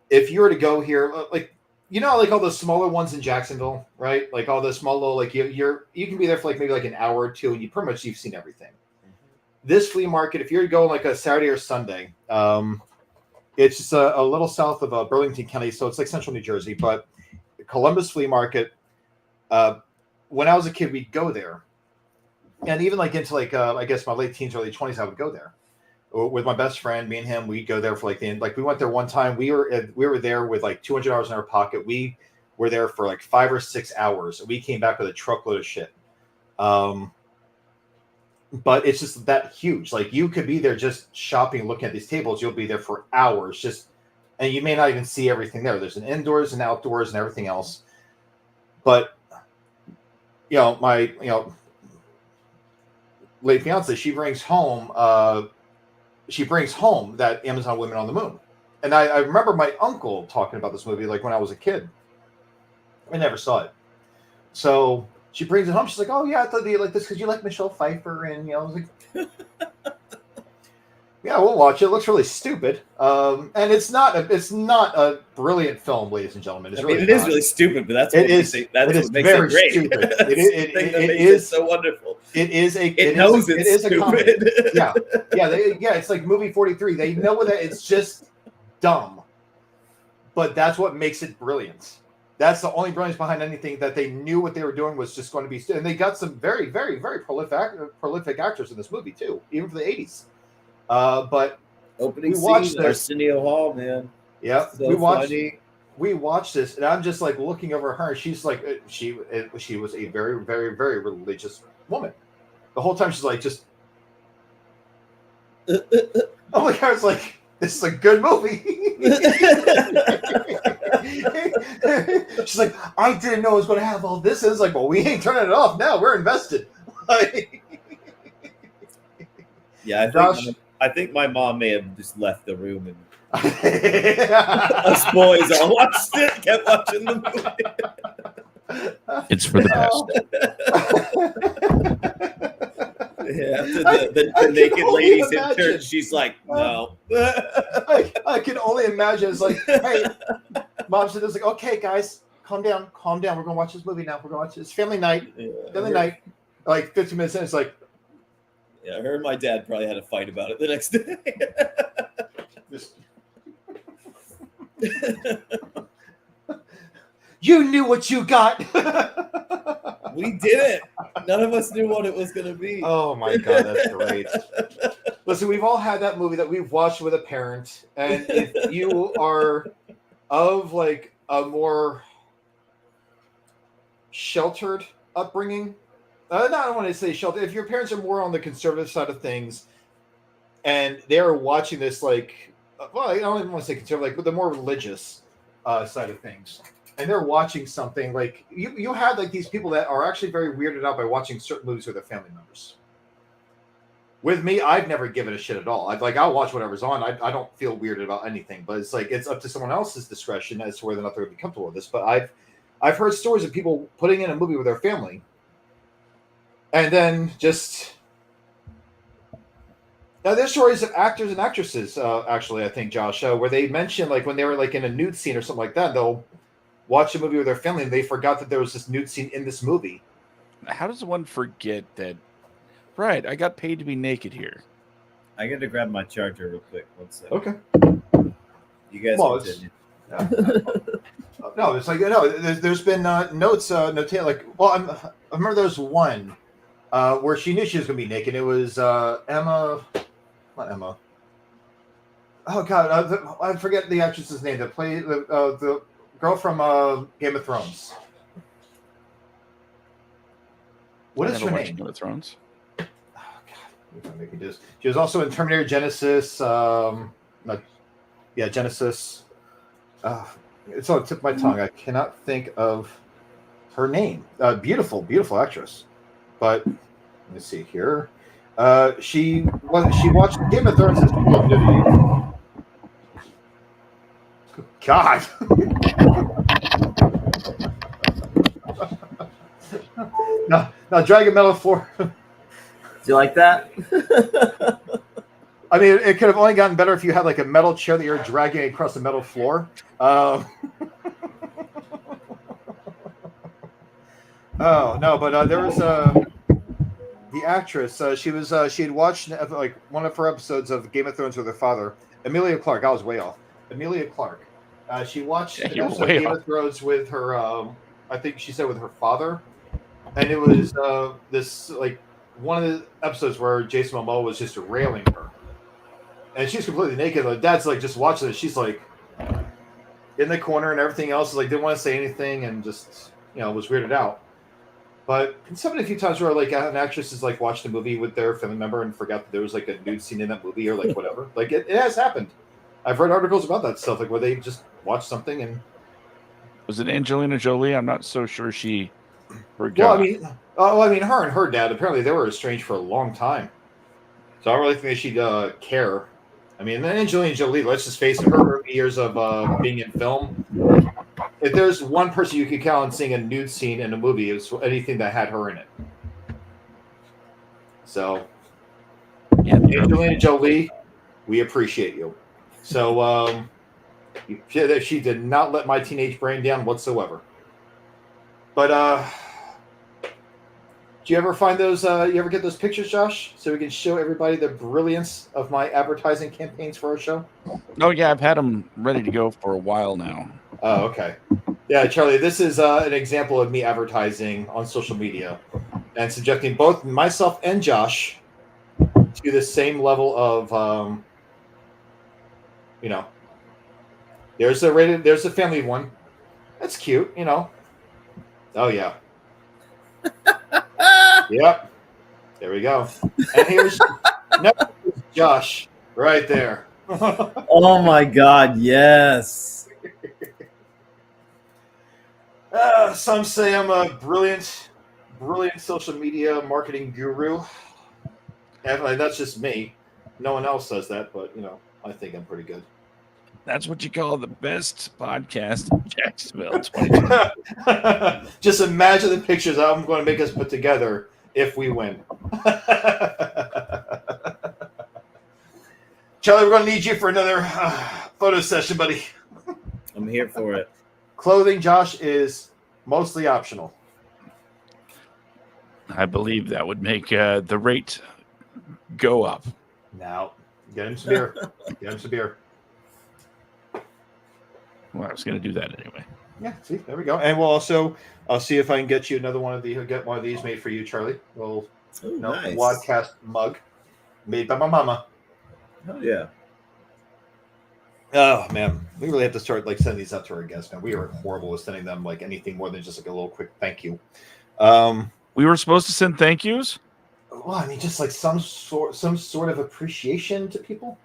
If you were to go here, like, you know, like all the smaller ones in Jacksonville, right? Like all the small little, like you can be there for like maybe like an hour or two, and you've seen everything. This flea market, if you were to go like a Saturday or Sunday, it's just a little south of Burlington County, so it's like central New Jersey. But Columbus Flea Market, when I was a kid, we'd go there. And even like into like, I guess my late teens, early 20s, I would go there. With my best friend, me and him, we'd go there for like we went there one time. We were there with like $200 in our pocket. We were there for like 5 or 6 hours. We came back with a truckload of shit. But it's just that huge. Like, you could be there just shopping, looking at these tables. You'll be there for hours, and you may not even see everything there. There's an indoors and outdoors and everything else. But my late fiance, she brings home that Amazon Women on the Moon, and I remember my uncle talking about this movie like when I was a kid. I never saw it, so. She brings it home. She's like, "Oh yeah, I thought you like this because you like Michelle Pfeiffer." And I was like, "Yeah, we'll watch it. It looks really stupid." And it's not a brilliant film, ladies and gentlemen. It is really stupid, but that's what makes it great. Stupid. It is so wonderful. It is stupid. Yeah. It's like movie 43. They know that it's just dumb, but that's what makes it brilliant. That's the only brilliance behind anything, that they knew what they were doing was just going to be, and they got some very, very, very prolific actors in this movie too, even for the 80s. But opening scene, Arsenio Hall, man. Yeah, so we watched this, and I'm just like looking over her. She's like, she was a very, very, very religious woman. The whole time she's like, just, oh my god, it's like, this is a good movie. She's like, I didn't know it was going to have all this. And it's like, well, we ain't turning it off now. We're invested. Yeah, I think my mom may have just left the room, and us boys all watched it, kept watching the movie. It's for the best. Yeah, the naked ladies in church, she's like, no. I can only imagine. It's like, hey, mom said, it's like, okay, guys, calm down. We're going to watch this movie now. We're going to watch this family night. Night. Like 15 minutes in, it's like. Yeah, her and my dad probably had a fight about it the next day. You knew what you got. We didn't. None of us knew what it was going to be. Oh my god, that's great. Listen, we've all had that movie that we've watched with a parent, and if you are of like a more sheltered upbringing, I don't want to say sheltered. If your parents are more on the conservative side of things, and they are watching this, like, well, I don't even want to say conservative, like the more religious side of things. And they're watching something like you have like these people that are actually very weirded out by watching certain movies with their family members. With me, I've never given a shit at all. I'll watch whatever's on. I don't feel weirded about anything, but it's like it's up to someone else's discretion as to whether or not they're going to be comfortable with this. But I've heard stories of people putting in a movie with their family, and then just now there's stories of actors and actresses. Actually, I think Josh, where they mention like when they were like in a nude scene or something like that, they'll watch a movie with their family and they forgot that there was this nude scene in this movie. How does one forget that? Right, I got paid to be naked here. I got to grab my charger real quick. 1 second. Okay. You guys continue. No, it's like there's been notes notate like, well, I remember there was one where she knew she was gonna be naked. It was not Emma. Oh god, I forget the actress's name that played the girl from Game of Thrones. What is her name? Game of Thrones. Oh god, make me do this. She was also in Terminator Genesis. Genesis. It's on the tip of my tongue. I cannot think of her name. Beautiful, beautiful actress. But let me see here. She watched Game of Thrones as full of nudity. God. Now Dragon Metal 4. Do you like that? I mean, it could have only gotten better if you had like a metal chair that you're dragging across the metal floor. Oh no, but there was the actress. She had watched like one of her episodes of Game of Thrones with her father, Emilia Clarke. I was way off. Emilia Clarke. She watched an episode of Game of Thrones with her. I think she said with her father, and it was this like one of the episodes where Jason Momoa was just railing her, and she's completely naked. The dad's like just watching it. She's like in the corner, and everything else is like didn't want to say anything, and just was weirded out. But it's happened a few times where like an actress is like watched a movie with their family member and forgot that there was like a nude scene in that movie or like whatever. Like it has happened. I've read articles about that stuff, like where they just watch something and. Was it Angelina Jolie? I'm not so sure she forgot. Well, I mean, her and her dad apparently they were estranged for a long time, so I don't really think she'd care. I mean, Angelina Jolie, let's just face it, her early years of being in film. If there's one person you could count on seeing a nude scene in a movie, it was anything that had her in it. So, yeah, Angelina Jolie, we appreciate you. So, she did not let my teenage brain down whatsoever. But, do you ever find those, you ever get those pictures, Josh? So we can show everybody the brilliance of my advertising campaigns for our show? Oh, yeah, I've had them ready to go for a while now. Oh, okay. Yeah, Charlie, this is an example of me advertising on social media and subjecting both myself and Josh to the same level of, there's a family one. That's cute, Oh, yeah. Yep. There we go. And here's Josh right there. Oh, my God. Yes. Some say I'm a brilliant social media marketing guru. And that's just me. No one else says that, but I think I'm pretty good. That's what you call the best podcast in Jacksonville 2020. Just imagine the pictures I'm going to make us put together if we win. Charlie, we're going to need you for another photo session, buddy. I'm here for it. Clothing, Josh, is mostly optional. I believe that would make the rate go up. Now, get him some beer. Get him some beer. Well, I was going to do that anyway. Yeah, see, there we go. And I'll see if I can get you another one of these. Get one of these made for you, Charlie. Nice. WADcast mug made by my mama. Oh yeah. Oh man, we really have to start sending these out to our guests. Man, we are horrible with sending them anything more than just a little quick thank you. We were supposed to send thank yous. Well, I mean, just some sort of appreciation to people.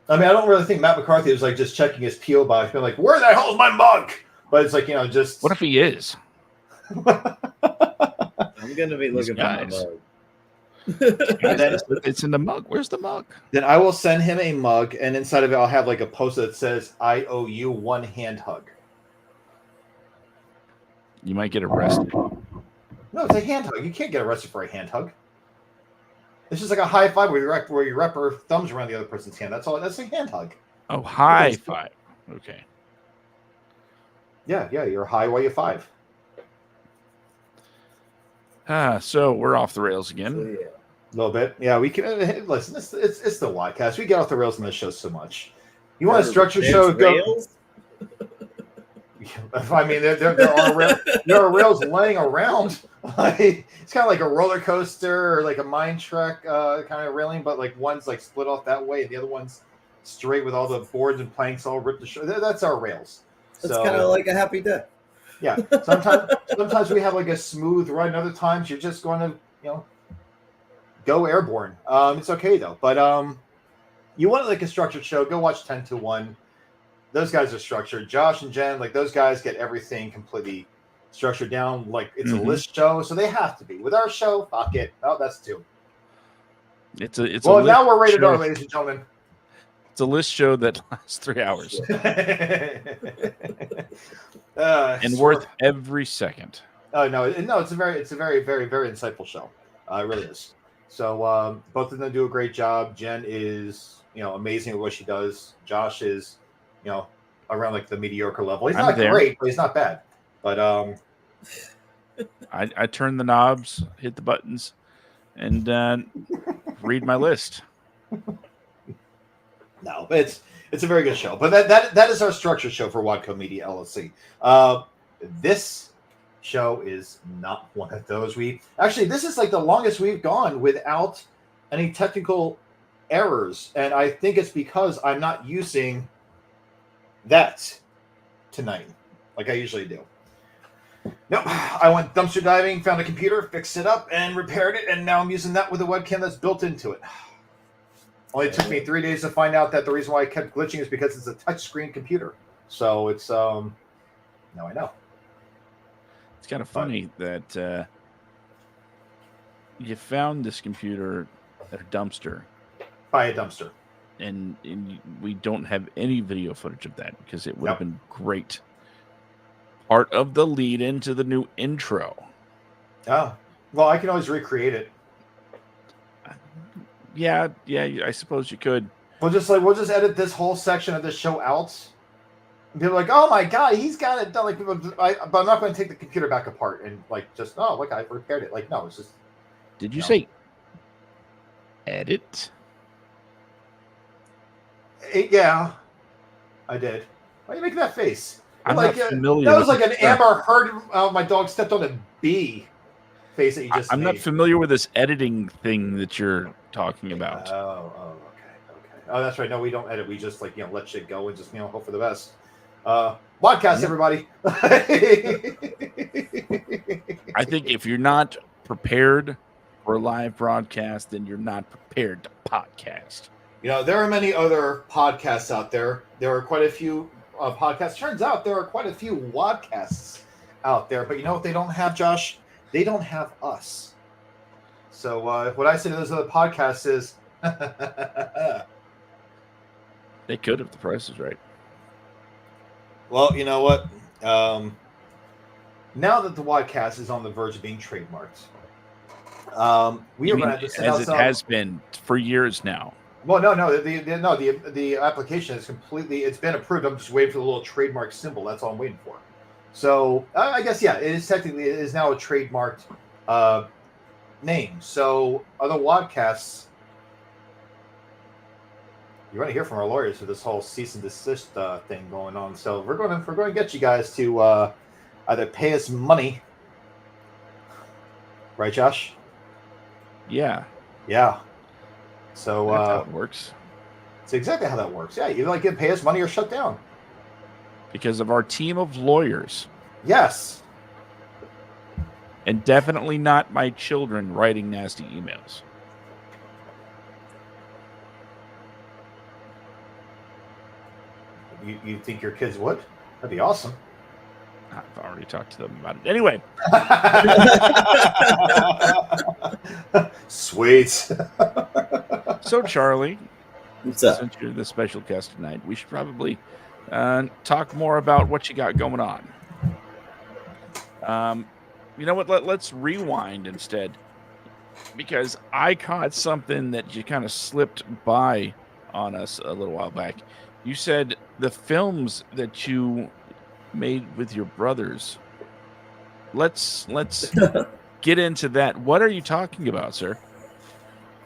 I mean, I don't really think Matt McCarthy was just checking his PO box, being like, "Where the hell's my mug?" But it's just. What if he is? I'm gonna be looking for my mug. It's in the mug. Where's the mug? Then I will send him a mug, and inside of it, I'll have a post that says, "I owe you one hand hug." You might get arrested. No, it's a hand hug. You can't get arrested for a hand hug. It's just like a high five where you wrap your thumbs around the other person's hand. That's all. That's a hand hug. Oh, high five. Okay. Yeah, you're high while you five. So we're off the rails again. Yeah. A little bit. Yeah, we can listen. It's the WADcast. We get off the rails on this show so much. You want a structured show? Rails? I mean, there are rails laying around. It's kind of like a roller coaster or like a mine truck kind of railing, but one's split off that way, and the other one's straight with all the boards and planks all ripped to show. That's our rails. It's kind of like a happy day. Yeah. Sometimes we have a smooth ride, and other times you're just going to go airborne. It's okay though. But you want a structured show? Go watch 10 to 1. Those guys are structured. Josh and Jen, those guys get everything completely structured down. It's a list show, so they have to be. With our show, fuck it. Oh, that's 2. It's a well, list now we're rated show. R, ladies and gentlemen. It's a list show that lasts 3 hours and worth every second. Oh no, it's a very, very, very insightful show. It really is. So both of them do a great job. Jen is, amazing at what she does. Josh is, around like the mediocre level. He's not great, but he's not bad. But I turn the knobs, hit the buttons, and read my list. No, it's a very good show. But that is our structure show for Wadco Media LLC. This show is not one of those. This is like the longest we've gone without any technical errors, and I think it's because I'm not using that tonight like I usually do. Nope, I went dumpster diving, found a computer, fixed it up, and repaired it, and now I'm using that with a webcam that's built into it. Only took me 3 days to find out that the reason why I kept glitching is because it's a touchscreen computer. So it's now I know. It's kind of funny that you found this computer at a dumpster. By a dumpster. And we don't have any video footage of that because it would have been great. Part of the lead into the new intro. Oh, well, I can always recreate it. Yeah, I suppose you could. We'll just edit this whole section of this show out. And people are like, oh my god, he's got it done. Like, but I'm not going to take the computer back apart and like just look, I repaired it. Like, no, it's just. Did you say edit? Yeah, I did. Why are you making that face? I'm not familiar. That was like an Amber Heard. My dog stepped on a bee. Face that you just. I'm not familiar with this editing thing that you're talking about. Okay. Oh, that's right. No, we don't edit. We just let shit go and just hope for the best. WADcast, everybody. I think if you're not prepared for a live broadcast, then you're not prepared to podcast. There are many other podcasts out there. There are quite a few podcasts. Turns out there are quite a few WADcasts out there. But you know what they don't have, Josh? They don't have us. So what I say to those other podcasts is... They could if the price is right. Well, you know what? Now that the WADcast is on the verge of being trademarked, we are going to have to send out as it has been for years now. Well, no. The application is completely. It's been approved. I'm just waiting for the little trademark symbol. That's all I'm waiting for. So I guess it is technically it is now a trademarked name. So other WADcasts, you're going to hear from our lawyers for this whole cease and desist thing going on. So we're going to get you guys to either pay us money, right, Josh? Yeah. So that's how it works. It's exactly how that works. Yeah, you get pay us money or shut down. Because of our team of lawyers. Yes. And definitely not my children writing nasty emails. You think your kids would? That'd be awesome. I've already talked to them about it. Anyway. Sweet. So, Charlie, what's up? Since you're the special guest tonight, we should probably talk more about what you got going on. You know what? Let's rewind instead, because I caught something that you kind of slipped by on us a little while back. You said the films that you made with your brothers. Let's get into that. What are you talking about, sir?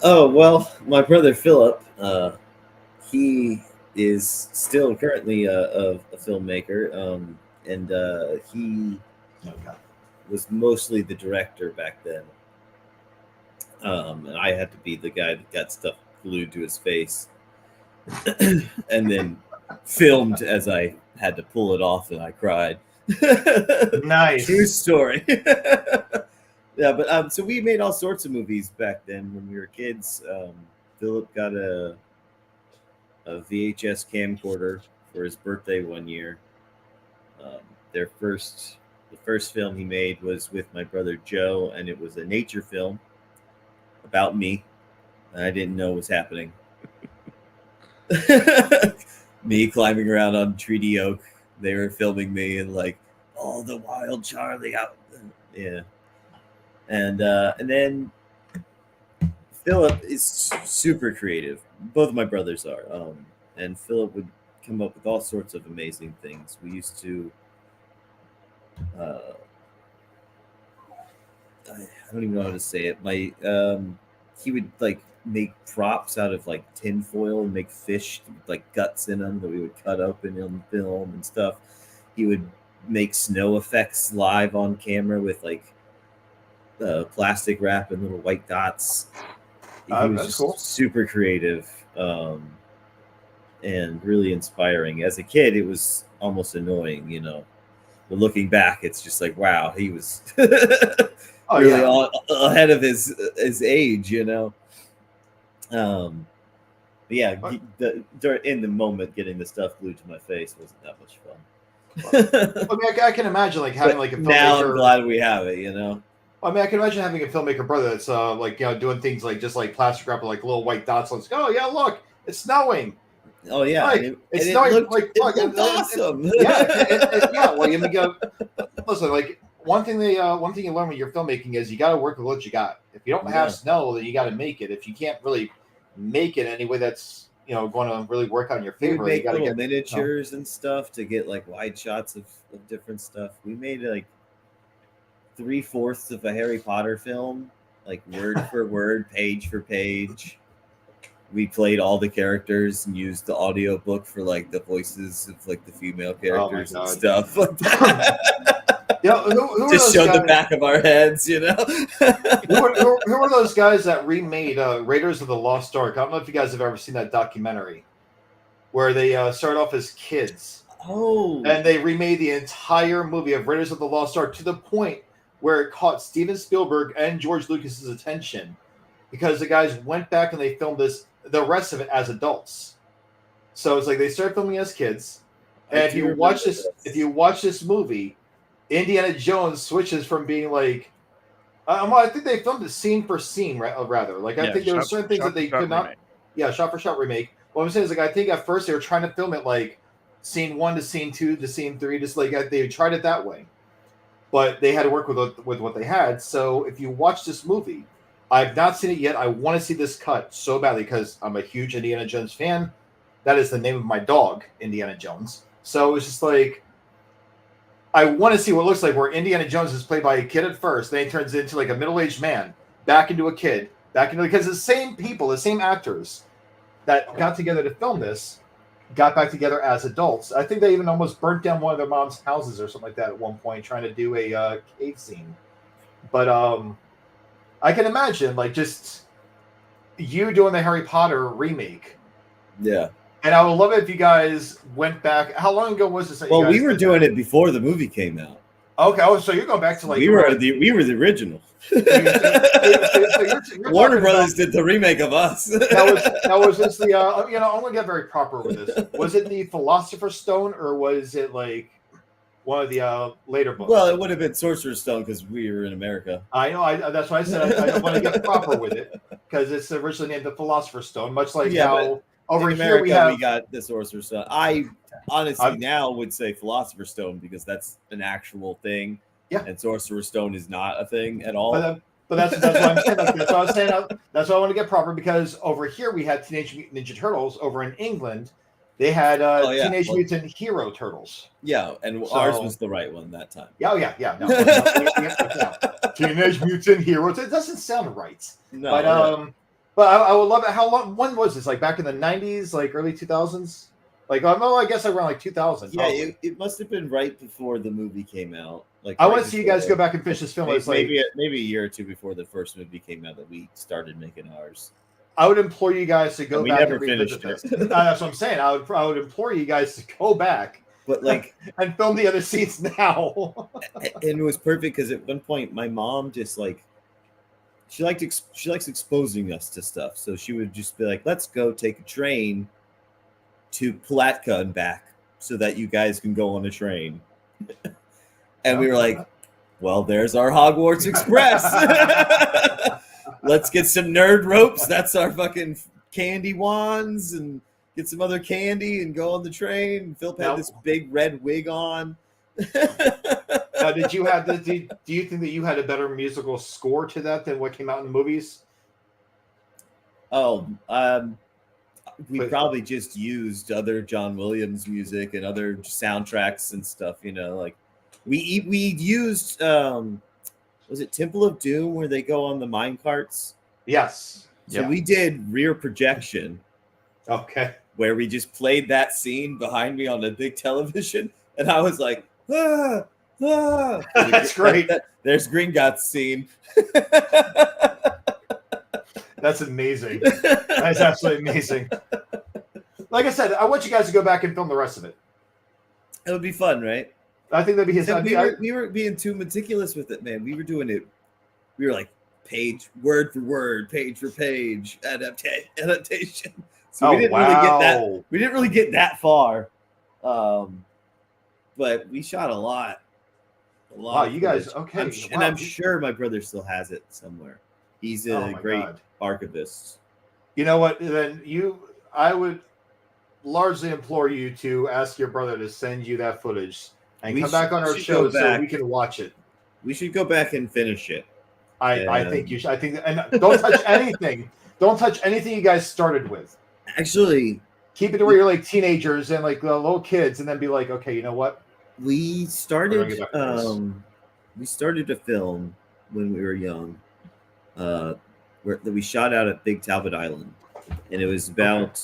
Oh, well, my brother Philip, he is still currently a filmmaker, and he was mostly the director back then. And I had to be the guy that got stuff glued to his face and then filmed as I had to pull it off, and I cried. Nice. True story. Yeah, but so we made all sorts of movies back then when we were kids. Philip got a VHS camcorder for his birthday one year. The first film he made was with my brother Joe, and it was a nature film about me. I didn't know was happening. Me climbing around on Treaty Oak. They were filming me and like, oh, the wild Charlie out. Yeah. And then Philip is super creative. Both of my brothers are. And Philip would come up with all sorts of amazing things. We used to I don't even know how to say it. He would like make props out of like tin foil and make fish with like guts in them that we would cut open on film and stuff. He would make snow effects live on camera with like plastic wrap and little white dots. He was just cool. Super creative and really inspiring. As a kid, it was almost annoying, you know. But looking back, it's just like, wow, he was ahead of his age, you know. But yeah, in the moment, getting the stuff glued to my face wasn't that much fun. I mean, I can imagine like having like a filmmaker. Now I'm glad we have it, you know. I mean, I can imagine having a filmmaker brother that's like, you know, doing things like just like plastic wrap with like little white dots. Let's go. Oh yeah, look, it's snowing. Oh yeah, like, it's snowing. It looked awesome. Yeah. Well, you go. Listen, like one thing you learn when you're filmmaking is you got to work with what you got. If you don't have snow, then you got to make it. If you can't really make it any way that's, you know, going to really work on your favor, you got to get miniatures and stuff to get like wide shots of different stuff. We made like 3/4 of a Harry Potter film, like word for word, page for page. We played all the characters and used the audio book for like the voices of like the female characters and stuff like that. Yeah, who just showed the back of our heads, you know. who are those guys that remade Raiders of the Lost Ark? I don't know if you guys have ever seen that documentary where they start off as kids. Oh, and they remade the entire movie of Raiders of the Lost Ark to the point where it caught Steven Spielberg and George Lucas's attention because the guys went back and they filmed the rest of it as adults. So it's like they started filming as kids. And if you watch this movie, Indiana Jones switches from being like, I think they filmed it scene for scene, rather. Like I think there were certain things that they could not. Yeah, shot for shot remake. What I'm saying is, like, I think at first they were trying to film it like scene 1 to scene 2 to scene 3, just like they tried it that way. But they had to work with what they had. So if you watch this movie, I've not seen it yet. I want to see this cut so badly because I'm a huge Indiana Jones fan. That is the name of my dog, Indiana Jones. So it's just like, I want to see what it looks like where Indiana Jones is played by a kid at first, then he turns into like a middle-aged man, back into a kid, because the same people, the same actors that got together to film this, got back together as adults. I think they even almost burnt down one of their mom's houses or something like that at one point, trying to do a cave scene. But I can imagine like just you doing the Harry Potter remake. Yeah. And I would love it if you guys went back. How long ago was this? Well, we were doing it before the movie came out. Okay, so you're going back to like we were the original. Warner Brothers did the remake of us. That was just the I'm gonna get very proper with this. Was it the Philosopher's Stone or was it like one of the later books? Well, it would have been Sorcerer's Stone because we were in America. I know. That's why I said I don't want to get proper with it because it's originally named the Philosopher's Stone, much like how. Over in here America, we got the Sorcerer's Stone. I honestly now would say Philosopher's Stone because that's an actual thing. Yeah. And Sorcerer's Stone is not a thing at all. But that's what I'm saying. That's what I was saying. That's why I want to get proper because over here we had Teenage Mutant Ninja Turtles. Over in England, they had Teenage Mutant Hero Turtles. Yeah, and ours was the right one that time. Yeah, no. Teenage Mutant Heroes. It doesn't sound right. No, but But I would love it. How long? When was this? Like back in the 90s, like early 2000s? Like, I guess around like 2000. Yeah, it must have been right before the movie came out. Like, I want to see you guys go back and finish this film. Maybe a year or two before the first movie came out that we started making ours. I would implore you guys to go back and revisit this. That's what I'm saying. I would implore you guys to go back, but like and film the other scenes now. And it was perfect because at one point my mom just like. She likes exposing us to stuff. So she would just be like, let's go take a train to Palatka and back so that you guys can go on a train. And we were like, well, there's our Hogwarts Express. let's get some nerd ropes. That's our fucking candy wands, and get some other candy and go on the train. And Philip had this big red wig on. Did you have do you think that you had a better musical score to that than what came out in the movies? We probably just used other John Williams music and other soundtracks and stuff, like we used was it Temple of Doom where they go on the mine carts? Yes. So we did rear projection. Okay. Where we just played that scene behind me on the big television, and I was like, ah. That's great. There's Green Got's scene. That's amazing. That's absolutely amazing. Like I said, I want you guys to go back and film the rest of it. It would be fun, right? I think that'd be his. We were being too meticulous with it, man. We were doing it. We were like word for word, page for page, adaptation. So we didn't really get that. We didn't really get that far. But we shot a lot. Wow, you guys, okay. And I'm sure my brother still has it somewhere. He's a great archivist. You know what? Then I would largely implore you to ask your brother to send you that footage and come back on our show so we can watch it. We should go back and finish it. I think you should. I think, and don't touch anything. Don't touch anything you guys started with. Actually, keep it to where you're like teenagers and like little kids, and then be like, okay, you know what? We started. We started to film when we were young. We shot out at Big Talbot Island, and it was about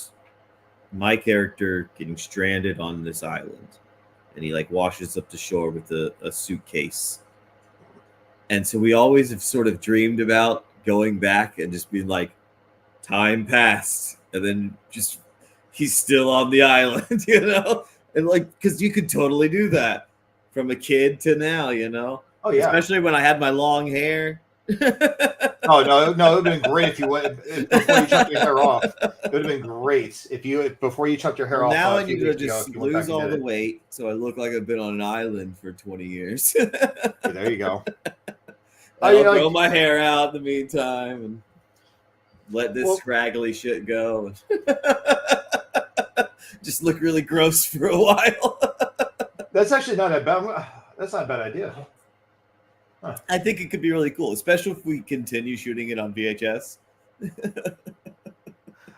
my character getting stranded on this island, and he like washes up to shore with a suitcase. And so we always have sort of dreamed about going back and just being like, time passed, and then just he's still on the island, and like, because you could totally do that from a kid to now, Oh yeah, especially when I had my long hair. Oh no, it would have been great if you went before you chucked your hair off. It would have been great if you before you chucked your hair off. Now I need to just lose all the weight, so I look like I've been on an island for 20 years. There you go. I'll grow my hair out in the meantime and let this scraggly shit go. Just look really gross for a while. That's actually not a bad. That's not a bad idea. Huh. I think it could be really cool, especially if we continue shooting it on VHS.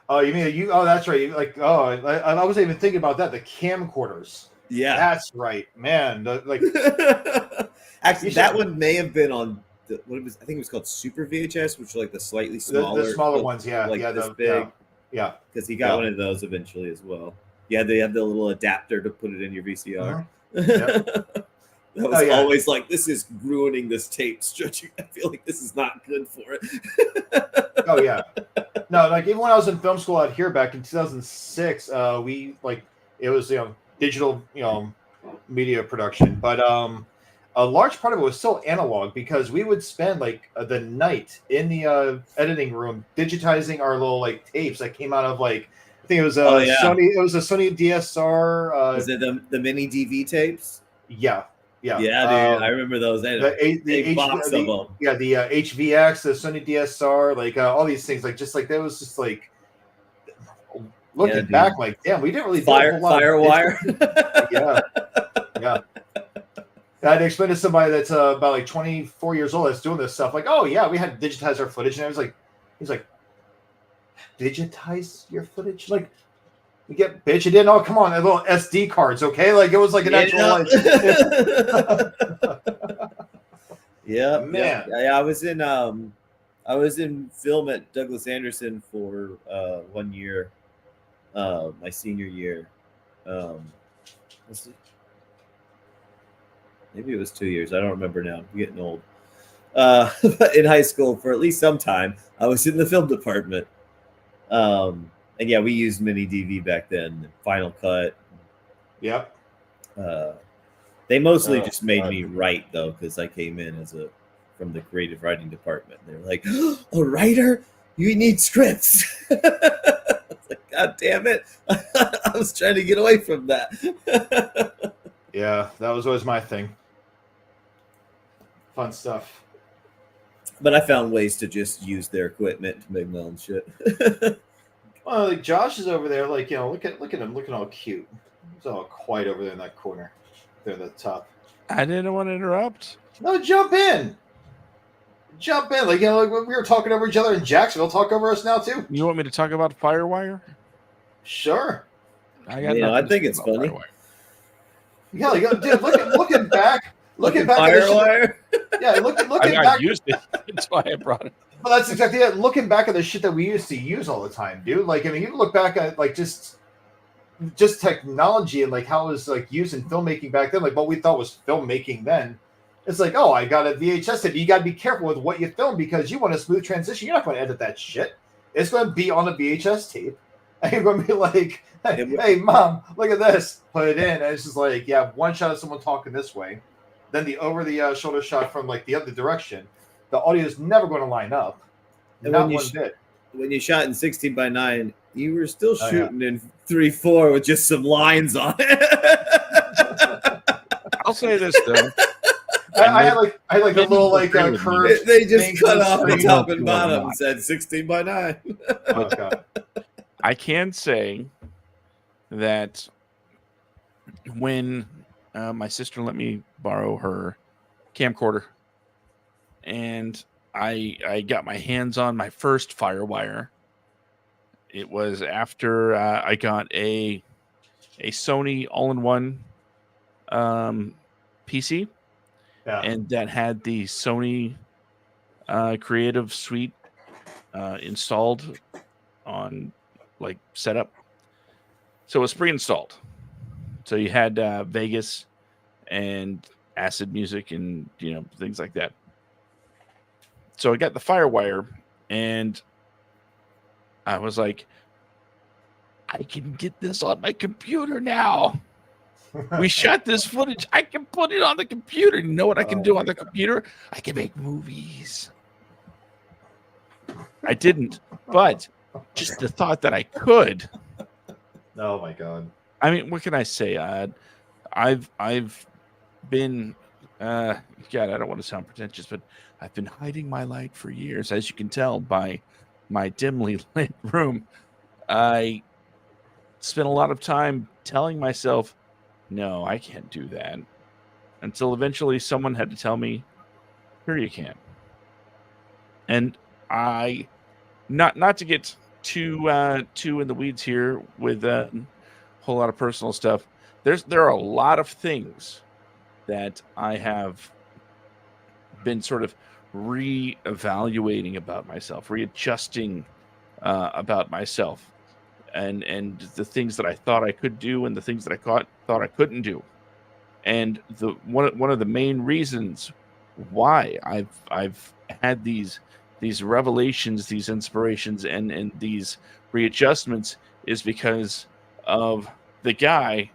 Oh, you mean Oh, that's right. I wasn't even thinking about that. The camcorders. Yeah, that's right, man. Actually, that one may have been on what it was. I think it was called Super VHS, which are like the slightly smaller, the smaller ones. Yeah, like this big. Yeah, because he got one of those eventually as well. Yeah, they have the little adapter to put it in your VCR. Yep. That was always like, this is ruining this tape stretching. I feel like this is not good for it. Oh yeah, no, like even when I was in film school out here back in 2006, we it was digital media production, but a large part of it was still analog because we would spend the night in the editing room digitizing our little tapes that came out of I think it was Sony. It was a Sony DSR. Was it the mini DV tapes? Yeah. Yeah, dude, I remember those. They had a box of them. Yeah, the HVX, the Sony DSR, all these things. That was just looking back, damn, we didn't really do a whole lot Firewire. Yeah. I had to explain to somebody that's about 24 years old that's doing this stuff. Oh yeah, we had to digitize our footage, and I was he's like, digitize your footage? We get bitch. It didn't. Oh, come on, little SD cards, okay? It was an actual. Yeah, man. Yeah, I was in film at Douglas Anderson for 1 year, my senior year. Maybe it was 2 years. I don't remember now. I'm getting old. But in high school, for at least some time, I was in the film department. And yeah, we used mini DV back then, Final Cut. Yep. They mostly just made me write though, because I came in from the creative writing department. They were like, "A writer? You need scripts." I was like, "God damn it!" I was trying to get away from that. Yeah, that was always my thing. Fun stuff. But I found ways to just use their equipment to make my own shit. Well, like Josh is over there, like, look at him, looking all cute. He's all quiet over there in that corner, there at the top. I didn't want to interrupt. No, jump in. Like, like we were talking over each other in Jacksonville. Talk over us now too. You want me to talk about Firewire? Sure. I think it's funny. Firewire. Yeah, like, dude, looking back. Looking back Firewire. Looking I back. Used it. That's why I brought it. Well, that's exactly it. Looking back at the shit that we used to use all the time, dude. Like, I mean, you look back at like just technology and like how it was like used in filmmaking back then, like what we thought was filmmaking then. It's like, oh, I got a VHS tape. You got to be careful with what you film because you want a smooth transition. You're not going to edit that shit. It's going to be on a VHS tape. And you're going to be like, hey, mom, look at this. Put it in. And it's just like, yeah, one shot of someone talking this way. Then the over-the-shoulder shot from like the other direction. The audio is never going to line up. And not one bit. When you shot in 16:9, you were still shooting in 3:4 with just some lines on it. I'll say this though. I had like a little like curve. They just cut off the top and bottom and said 16:9. Oh, God. I can say that when my sister let me borrow her camcorder and I got my hands on my first Firewire, it was after I got a Sony all-in-one PC. Yeah. And that had the Sony Creative Suite installed on like setup. So it was pre-installed. So you had Vegas and Acid Music and things like that. So I got the Firewire and I was like, I can get this on my computer now. We shot this footage. I can put it on the computer. You know what I can do on the computer? I can make movies. I didn't, but just the thought that I could. Oh my God. I mean, what can I say? I've been, God, I don't want to sound pretentious, but I've been hiding my light for years, as you can tell by my dimly lit room. I spent a lot of time telling myself, no, I can't do that. Until eventually someone had to tell me, sure you can. And I, not to get too in the weeds here with a whole lot of personal stuff. There are a lot of things that I have been sort of re-evaluating about myself, readjusting about myself. And the things that I thought I could do and the things that I thought I couldn't do. And the one of the main reasons why I've had these revelations, these inspirations and these readjustments is because of the guy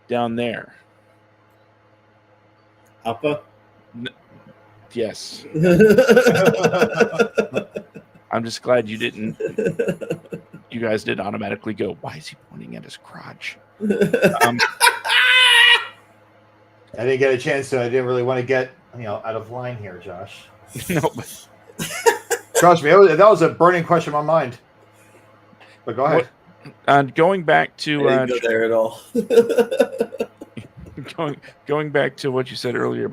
down there. Appa? Yes. I'm just glad you didn't. You guys did automatically go, why is he pointing at his crotch? I didn't get a chance to. I didn't really want to get out of line here, Josh. No. Trust me, that was a burning question in my mind. But go ahead. Going back to I didn't go there at all. going back to what you said earlier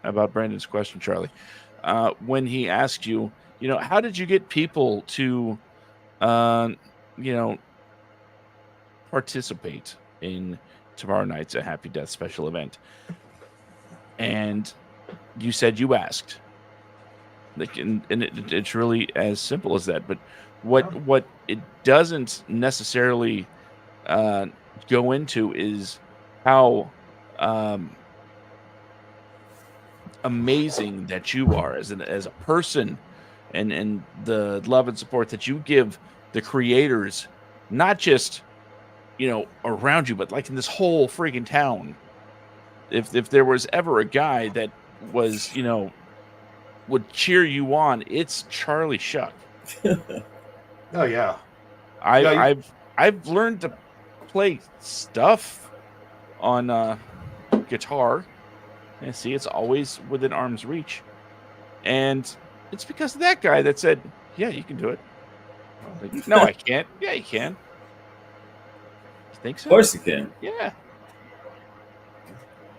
about Brandon's question, Charlie, when he asked you, how did you get people to, participate in tomorrow night's A Happy Death special event? And you said you asked. It's really as simple as that. But what it doesn't necessarily go into is how amazing that you are as a person, and the love and support that you give the creators, not just around you, but like in this whole freaking town. If there was ever a guy that was would cheer you on, it's Charlie Shuck. Oh yeah. I've learned to play stuff on guitar, and see, it's always within arm's reach. And it's because of that guy that said, yeah, you can do it. Like, no, I can't. Yeah, you can. You think so? Of course you can. Yeah.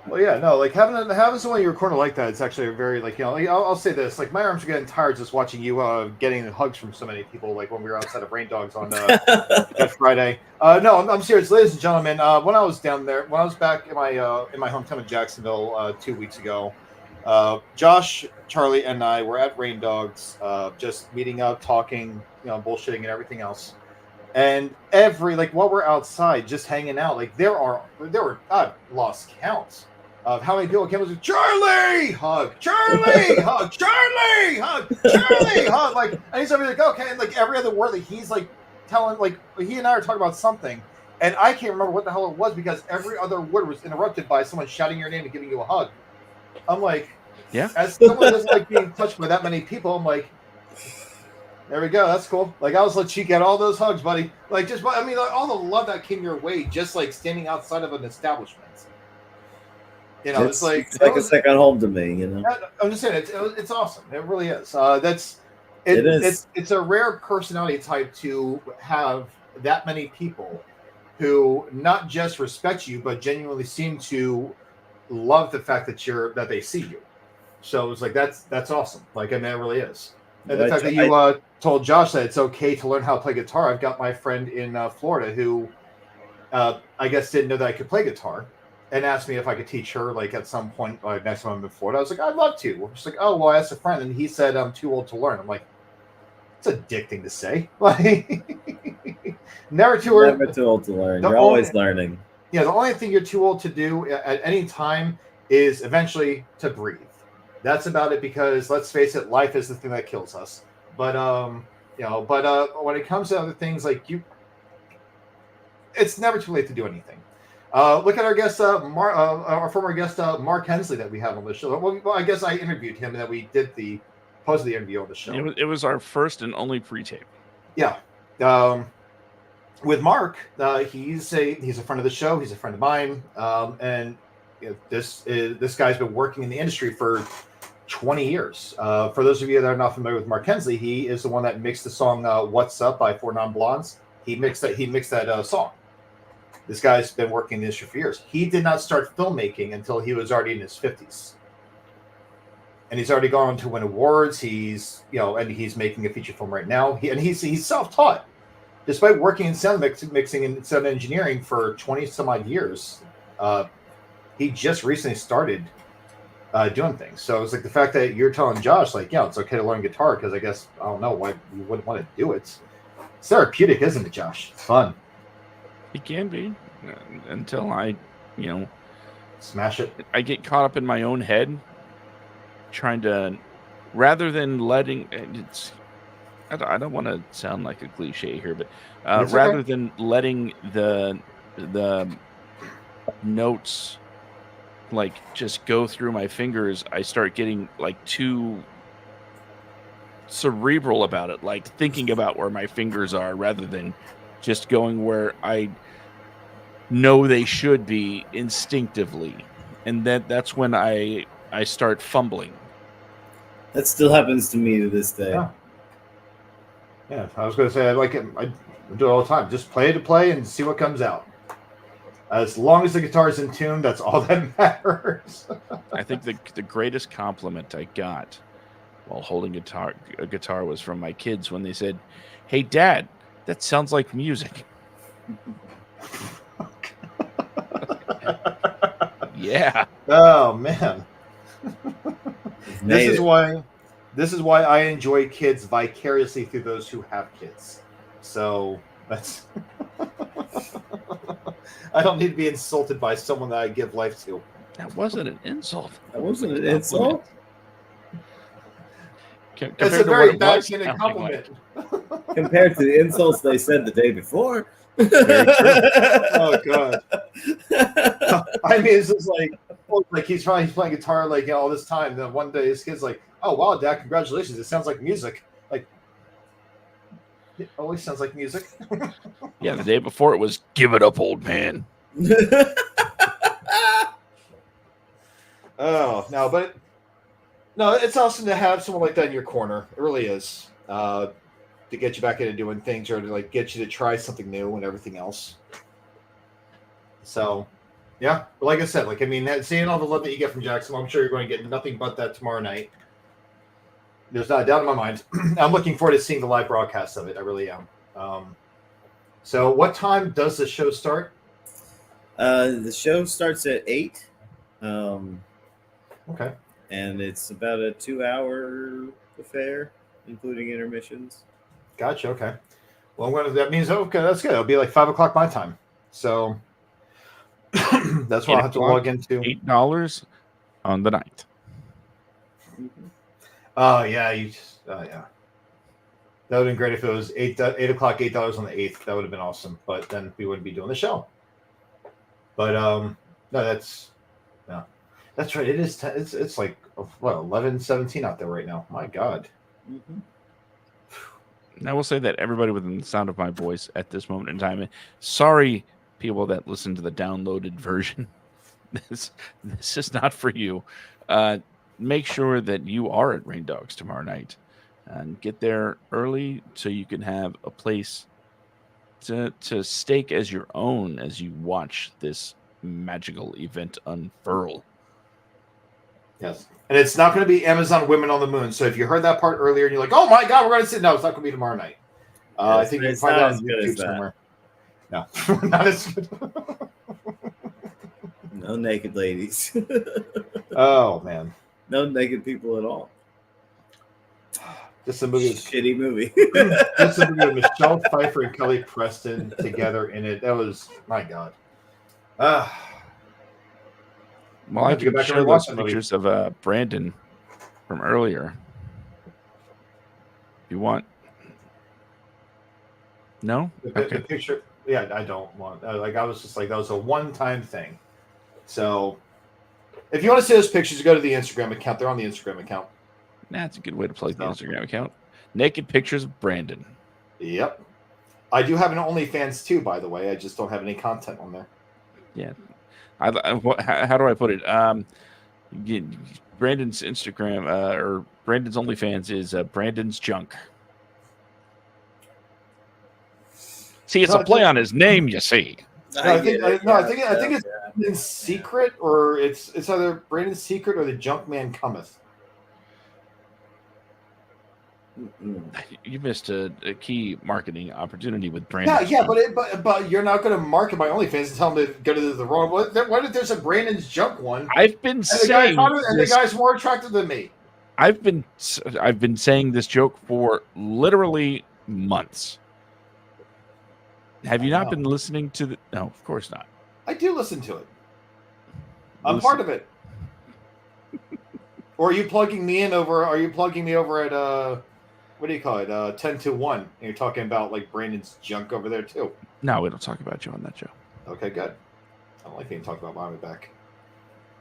Well, yeah, no, like having someone in your corner like that, it's actually a very, like, like, I'll say this, like, my arms are getting tired just watching you getting hugs from so many people, like when we were outside of Rain Dogs on that Friday. No, I'm serious, ladies and gentlemen. When I was down there, when I was back in my hometown of Jacksonville 2 weeks ago, Josh, Charlie, and I were at Rain Dogs, just meeting up, talking, bullshitting and everything else. And while we're outside just hanging out, like there were I've lost counts of how many people came and said, Charlie, hug, Charlie, hug, Charlie, hug, Charlie, hug. Like, and he's like, okay, and like every other word that he's like telling, like he and I are talking about something, and I can't remember what the hell it was because every other word was interrupted by someone shouting your name and giving you a hug. I'm like, yeah. As someone who doesn't like being touched by that many people, I'm like, there we go. That's cool. Like, I was let you get all those hugs, buddy. Like, just, I mean, like, all the love that came your way, just like standing outside of an establishment. It's like a second home to me. I'm just saying, it's awesome. It really is. It is. It's a rare personality type to have that many people who not just respect you, but genuinely seem to love the fact that they see you. So it's like that's awesome. Like, I mean, it really is. And the fact that you told Josh that it's okay to learn how to play guitar. I've got my friend in Florida who I guess didn't know that I could play guitar and asked me if I could teach her, like, at some point, like, next time I'm in Florida. I was like, I'd love to. We're just like, oh, well, I asked a friend, and he said I'm too old to learn. I'm like, it's a dick thing to say. Like, never too old to learn. You're always learning. Yeah, the only thing you're too old to do at any time is eventually to breathe. That's about it, because let's face it, life is the thing that kills us. But when it comes to other things, like it's never too late to do anything. Look at our guest, our former guest, Mark Hensley, that we had on the show. Well, I guess I interviewed him, and that we did the interview on the show. It was our first and only pre-tape. Yeah. With Mark, he's a friend of the show. He's a friend of mine, and this guy's been working in the industry for 20 years. For those of you that are not familiar with Mark Hensley, he is the one that mixed the song "What's Up" by Four Non Blondes. He mixed that song. This guy's been working in the industry for years. He did not start filmmaking until he was already in his 50s. And he's already gone on to win awards. He's he's making a feature film right now. He's self-taught. Despite working in sound mixing and sound engineering for 20 some odd years, he just recently started doing things. So it's like the fact that you're telling Josh, like, it's okay to learn guitar, because I guess, I don't know why you wouldn't want to do it. It's therapeutic, isn't it, Josh? It's fun. It can be, until I, smash it. I get caught up in my own head, trying to, rather than letting it's. I don't want to sound like a cliche here, but rather than letting the notes like just go through my fingers, I start getting like too cerebral about it, like thinking about where my fingers are rather than just going where I know they should be instinctively. And that's when I start fumbling. That still happens to me to this day. Yeah, I was going to say, I like it. I do it all the time. Just play to play and see what comes out. As long as the guitar is in tune, that's all that matters. I think the greatest compliment I got while holding a guitar was from my kids when they said, "Hey, Dad, that sounds like music." Yeah. Oh man. This is why I enjoy kids vicariously through those who have kids. So that's I don't need to be insulted by someone that I give life to. That wasn't an insult. That wasn't an insult. It's a very backhanded compliment. Compared to the insults they said the day before. Oh god. I mean, it's just like he's playing guitar like all this time. Then one day his kid's like, "Oh wow, Dad, congratulations! It sounds like music." Like, it always sounds like music. Yeah, the day before it was "Give it up, old man." Oh no, but No, it's awesome to have someone like that in your corner. It really is. To get you back into doing things or to like get you to try something new and everything else. So, yeah. But like I said, like I mean, seeing all the love that you get from Jacksonville, I'm sure you're going to get nothing but that tomorrow night. There's not a doubt in my mind. I'm looking forward to seeing the live broadcast of it. I really am. So, what time does the show start? The show starts at 8. Okay. And it's about a 2-hour affair, including intermissions. Gotcha. Okay. Well, that means okay. That's good. It'll be like 5 o'clock my time. So that's what I'll have to log into. $8 on the 9th. Oh yeah, yeah. That would have been great if it was 8 o'clock, $8 on the 8th. That would have been awesome. But then we wouldn't be doing the show. But no, that's right. It is. It's like what 11:17 out there right now. My God. Mm-hmm. I will say that everybody within the sound of my voice at this moment in time, sorry, people that listen to the downloaded version, this is not for you. Make sure that you are at Rain Dogs tomorrow night and get there early so you can have a place to stake as your own as you watch this magical event unfurl. Yes. And it's not going to be Amazon Women on the Moon. So if you heard that part earlier and you're like, oh my God, we're going to sit. No, it's not going to be tomorrow night. I think you can find out on YouTube somewhere. No, not as good. No naked ladies. Oh, man. No naked people at all. Just a movie. Shitty movie. Just a movie with Michelle Pfeiffer and Kelly Preston together in it. That was, my God. Well, I can show those pictures of Brandon from earlier. If you want. No? The picture, yeah, I don't want. I was just like, that was a one-time thing. So, if you want to see those pictures, go to the Instagram account. They're on the Instagram account. That's a good way to plug the Instagram account. Naked pictures of Brandon. Yep. I do have an OnlyFans too, by the way. I just don't have any content on there. Yeah. How do I put it? Brandon's Instagram or Brandon's OnlyFans is Brandon's Junk. See, it's a play on his name, you see. I think it's Brandon's Secret, or it's either Brandon's Secret or the Junk Man Cometh. You missed a key marketing opportunity with Brandon. Yeah, but you're not going to market my OnlyFans and tell them to go to the wrong one. What if there's a Brandon's Junk one? I've been saying the guy's more attractive than me. I've been saying this joke for literally months. Have you not been listening to the? No, of course not. I do listen to it. I'm part of it. Or are you plugging me in over? Are you plugging me over at what do you call it? 10 to 1. And you're talking about like Brandon's junk over there too. No, we don't talk about you on that show. Okay, good. I don't like being talked about behind my back.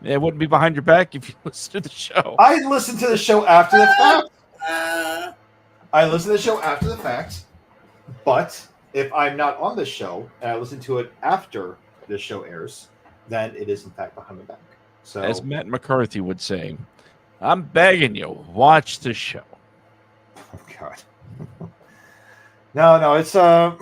It wouldn't be behind your back if you listened to the show. I listened to the show after the fact. I listened to the show after the fact. But if I'm not on the show and I listen to it after the show airs, then it is in fact behind my back. So, as Matt McCarthy would say, I'm begging you, watch the show. Oh God. No, it's I'm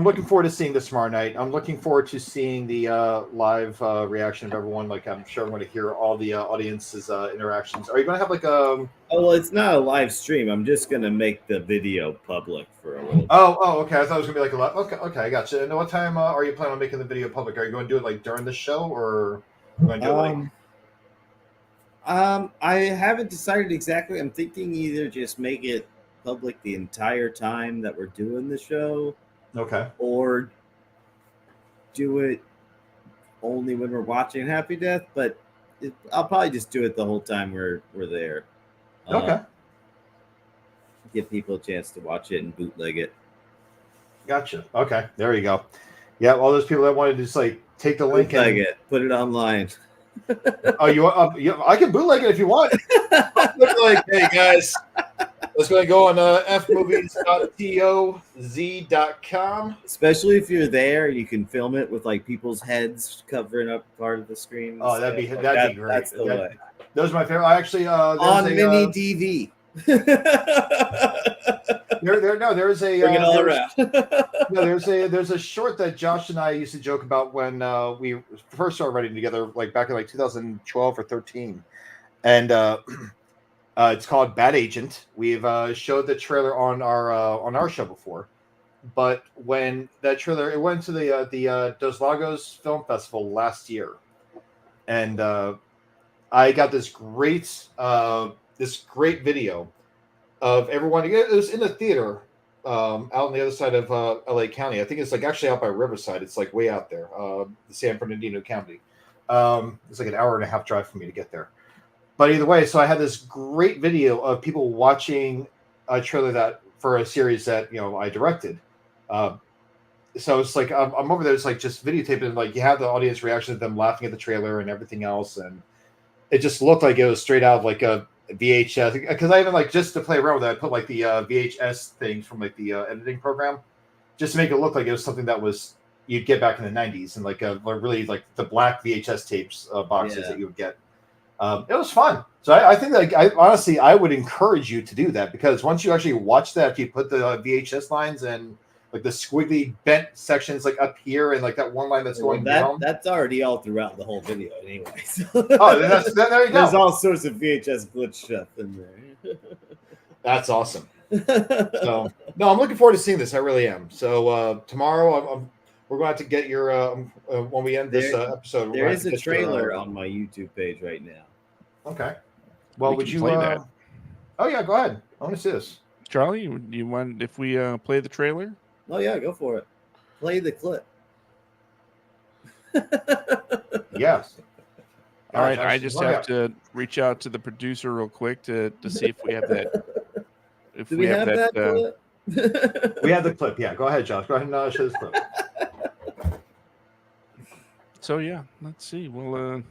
looking forward to seeing this tomorrow night. I'm looking forward to seeing the live reaction of everyone. Like I'm sure I'm going to hear all the audience's interactions. Are you going to have like a? Oh, well, it's not a live stream. I'm just going to make the video public for a little bit. Oh, okay. I thought it was going to be like a live. Okay, I got you. And what time are you planning on making the video public? Are you going to do it like during the show, or are you going to do it like? I haven't decided exactly. I'm thinking either just make it public the entire time that we're doing the show. Okay. Or do it only when we're watching Happy Death, but I'll probably just do it the whole time we're there. Okay. Give people a chance to watch it and bootleg it. Gotcha. Okay. There you go. Yeah, all those people that wanted to just like take the link and put it online. Oh, I can bootleg it if you want. Like, hey guys, let's go on fmovies.toz.com. Especially if you're there, you can film it with like people's heads covering up part of the screen. Oh, that'd be great. That's the way. Those are my favorite. I actually on mini DV. There's a bring it all around. there's a short that Josh and I used to joke about when we first started writing together, like back in like 2012 or 13, and it's called Bad Agent. We've showed the trailer on our show before, but when that trailer it went to the Dos Lagos Film Festival last year, and I got this great video of everyone. It was in a theater out on the other side of LA County. I think it's like actually out by Riverside. It's like way out there, the San Bernardino County. It's like an hour and a half drive for me to get there. But either way, so I had this great video of people watching a trailer for a series that I directed. So it's like I'm over there. It's like just videotaping, and like you have the audience reaction to them laughing at the trailer and everything else, and it just looked like it was straight out of like a VHS. Because I even like just to play around with it, I put like the VHS things from like the editing program, just to make it look like it was something that was you'd get back in the '90s, and like really like the black VHS tapes boxes that you would get. It was fun. So I think that I would encourage you to do that, because once you actually watch that, you put the VHS lines and like the squiggly bent sections like up here and like that one line that's going down. That's already all throughout the whole video anyway. So. Oh, there you go. There's all sorts of VHS glitch stuff in there. That's awesome. So no, I'm looking forward to seeing this. I really am. So tomorrow we're going to have to get your when we end this episode. There is a trailer on my YouTube page right now. Okay. Well, would you play that? Oh yeah, go ahead. I want to see this. Charlie, you want if we play the trailer? Oh yeah, go for it. Play the clip. Yes. All right, I just have to reach out to the producer real quick to see if we have that. If Do we have that clip? We have the clip. Yeah, go ahead, Josh. Go ahead and show this clip. So yeah, let's see. Well,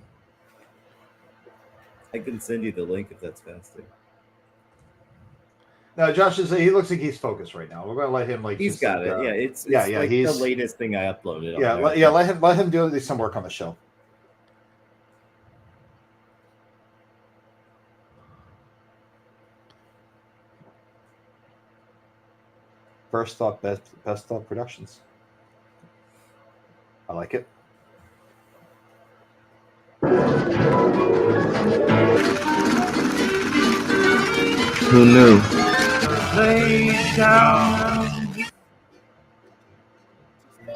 I can send you the link if that's faster. No, Josh he looks like he's focused right now. We're gonna let him he's got it. It's like the latest thing I uploaded. Let him do some work on the show. First Thought Best Thought Productions. I like it. Who knew? Lay down.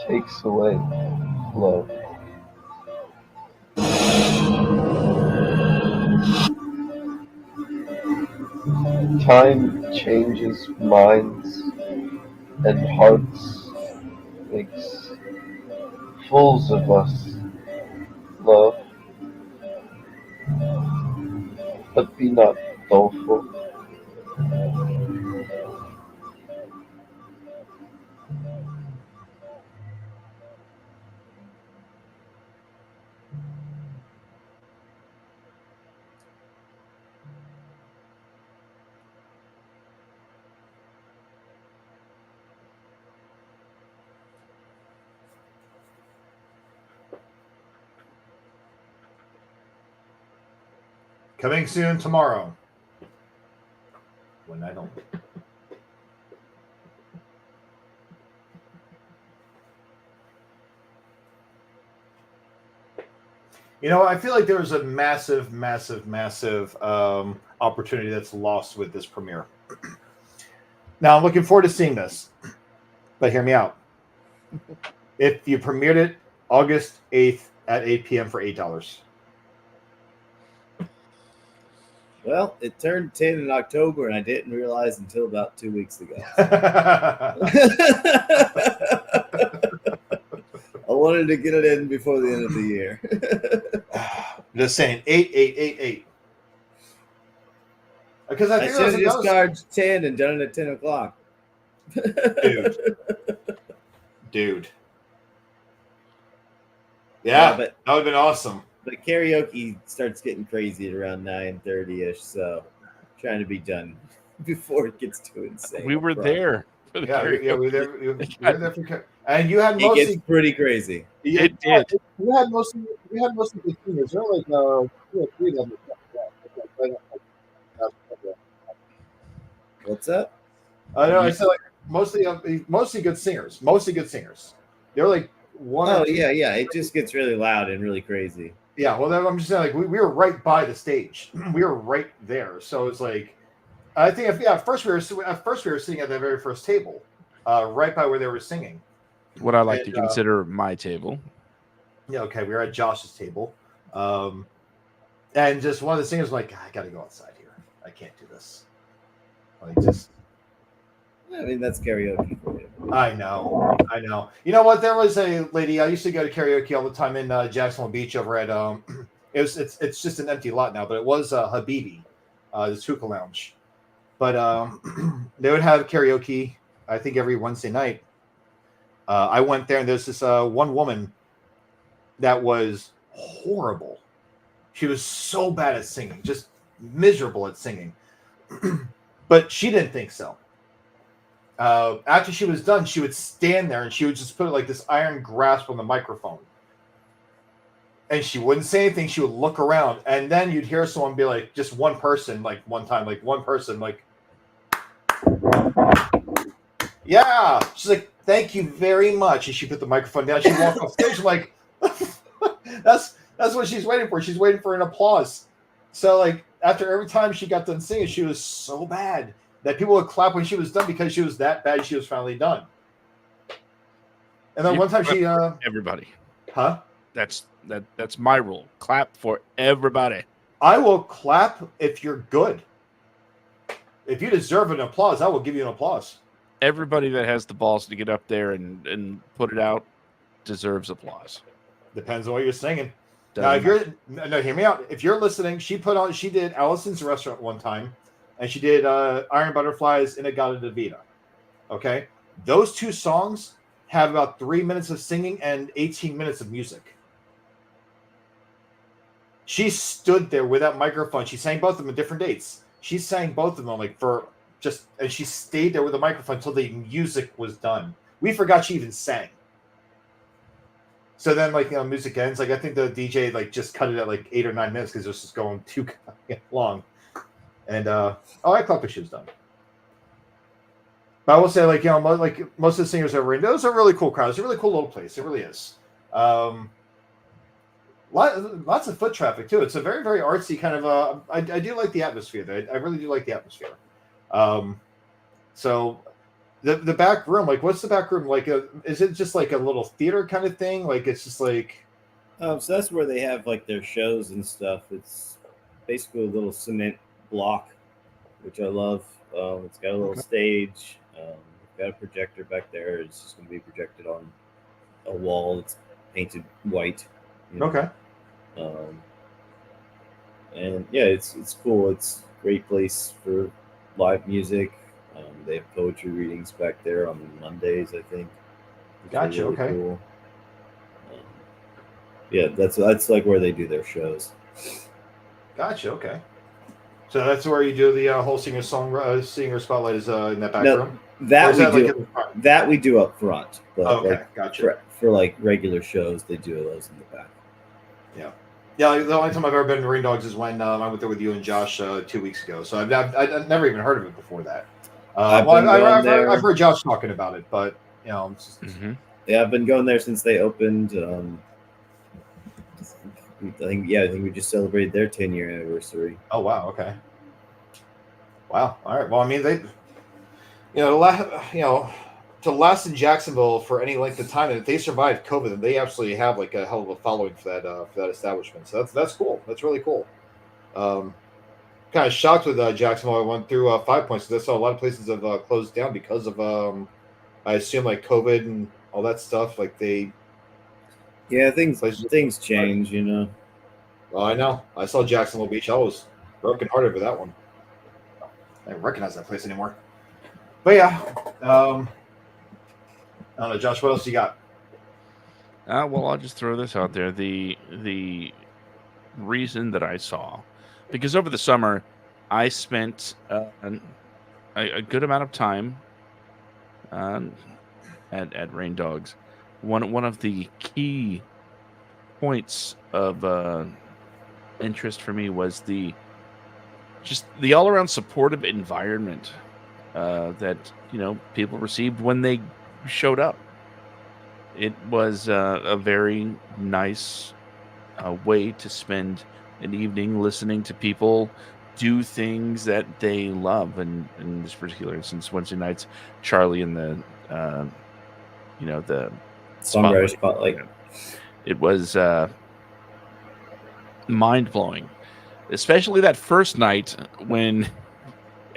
Takes away love. Time changes minds and hearts, makes fools of us, love. But be not doleful. Coming soon tomorrow. When I don't. I feel like there was a massive opportunity that's lost with this premiere. Now, I'm looking forward to seeing this. But hear me out. If you premiered it August 8th at 8 p.m. for $8. Well, it turned 10 in October, and I didn't realize until about 2 weeks ago. I wanted to get it in before the end of the year. Just saying, 8. Because I should have just charged 10 and done it at 10 o'clock. Dude. Yeah, but that would have been awesome. But karaoke starts getting crazy at around 9:30ish, so I'm trying to be done before it gets too insane. We were there for the karaoke. We were there for and you had mostly. It gets pretty crazy. It did. We had mostly the seniors. There were like 2 or 3 of them. What's up? I know. I said like mostly good singers. Mostly good singers. They're like one. Oh or two. yeah. It just gets really loud and really crazy. Yeah. Well, I'm just saying like we were right by the stage. We were right there. So it's like I think at first we were sitting at the very first table, right by where they were singing. What I like to consider my table. Yeah. Okay. We were at Josh's table, and just one of the singers was like, I got to go outside here. I can't do this. Like just. I mean, that's karaoke for you. I know. You know what? There was a lady. I used to go to karaoke all the time in Jacksonville Beach over at it's just an empty lot now, but it was Habibi, this hookah lounge. But they would have karaoke, I think, every Wednesday night. I went there, and there's this one woman that was horrible. She was so bad at singing, just miserable at singing. But she didn't think so. After she was done, she would stand there and she would just put like this iron grasp on the microphone. And she wouldn't say anything. She would look around, and then you'd hear someone be like, just one person, like one time, like one person, like, yeah. She's like, thank you very much. And she put the microphone down. She walked off stage like, that's what she's waiting for. She's waiting for an applause. So like after every time she got done singing, she was so bad that people would clap when she was done because she was that bad. She was finally done. And then one time she everybody. Huh? That's my rule. Clap for everybody. I will clap if you're good. If you deserve an applause, I will give you an applause. Everybody that has the balls to get up there and put it out deserves applause. Depends on what you're singing. Now, if you're hear me out. If you're listening, she did Allison's Restaurant one time, and she did Iron Butterflies Inagata de Vida. Okay, those two songs have about 3 minutes of singing and 18 minutes of music. She stood there with that microphone. She sang both of them at different dates. She sang both of them and she stayed there with the microphone until the music was done. We forgot she even sang. So then, music ends. Like I think the DJ just cut it at 8 or 9 minutes because it was just going too long. And I clapped when she was done. But I will say, most of the singers that were in, those are really cool crowds. It's a really cool little place. It really is. Lots of foot traffic too. It's a very, very artsy kind of. I do like the atmosphere there. I really do like the atmosphere. So the back room, what's the back room like? Is it just like a little theater kind of thing? It's just like. So that's where they have their shows and stuff. It's basically a little cement block, which I love. It's got a little stage. Got a projector back there. It's just going to be projected on a wall. It's painted white. Okay. And yeah, it's cool. It's a great place for live music. They have poetry readings back there on Mondays, I think. Gotcha. Really okay. Cool. Yeah, that's where they do their shows. Gotcha. Okay. So that's where you do the whole singer spotlight is in that back room. That we do up front. But okay, gotcha. For regular shows, they do those in the back. Yeah. Yeah, the only time I've ever been to Rain Dogs is when I went there with you and Josh 2 weeks ago. So I've never even heard of it before that. I've heard Josh talking about it, but it's just... Yeah, I've been going there since they opened. I think we just celebrated their 10-year anniversary. Oh wow! Okay. Wow. All right. Well, I mean, they, to last in Jacksonville for any length of time, and if they survived COVID, then they absolutely have a hell of a following for that establishment. So that's cool. That's really cool. Kind of shocked with Jacksonville. I went through 5 Points because I saw a lot of places have closed down because of I assume COVID and all that stuff. Yeah, things change, Well, I know. I saw Jacksonville Beach. I was brokenhearted for that one. I don't recognize that place anymore. But yeah, I don't know, Josh. What else you got? Well, I'll just throw this out there. The reason that I saw, because over the summer, I spent a good amount of time at Rain Dogs. One of the key points of interest for me was the all-around supportive environment that people received when they showed up. It was a very nice way to spend an evening listening to people do things that they love, and in this particular instance, Wednesday nights, Charlie and the the Songwriters Spotlight. It was mind-blowing, especially that first night when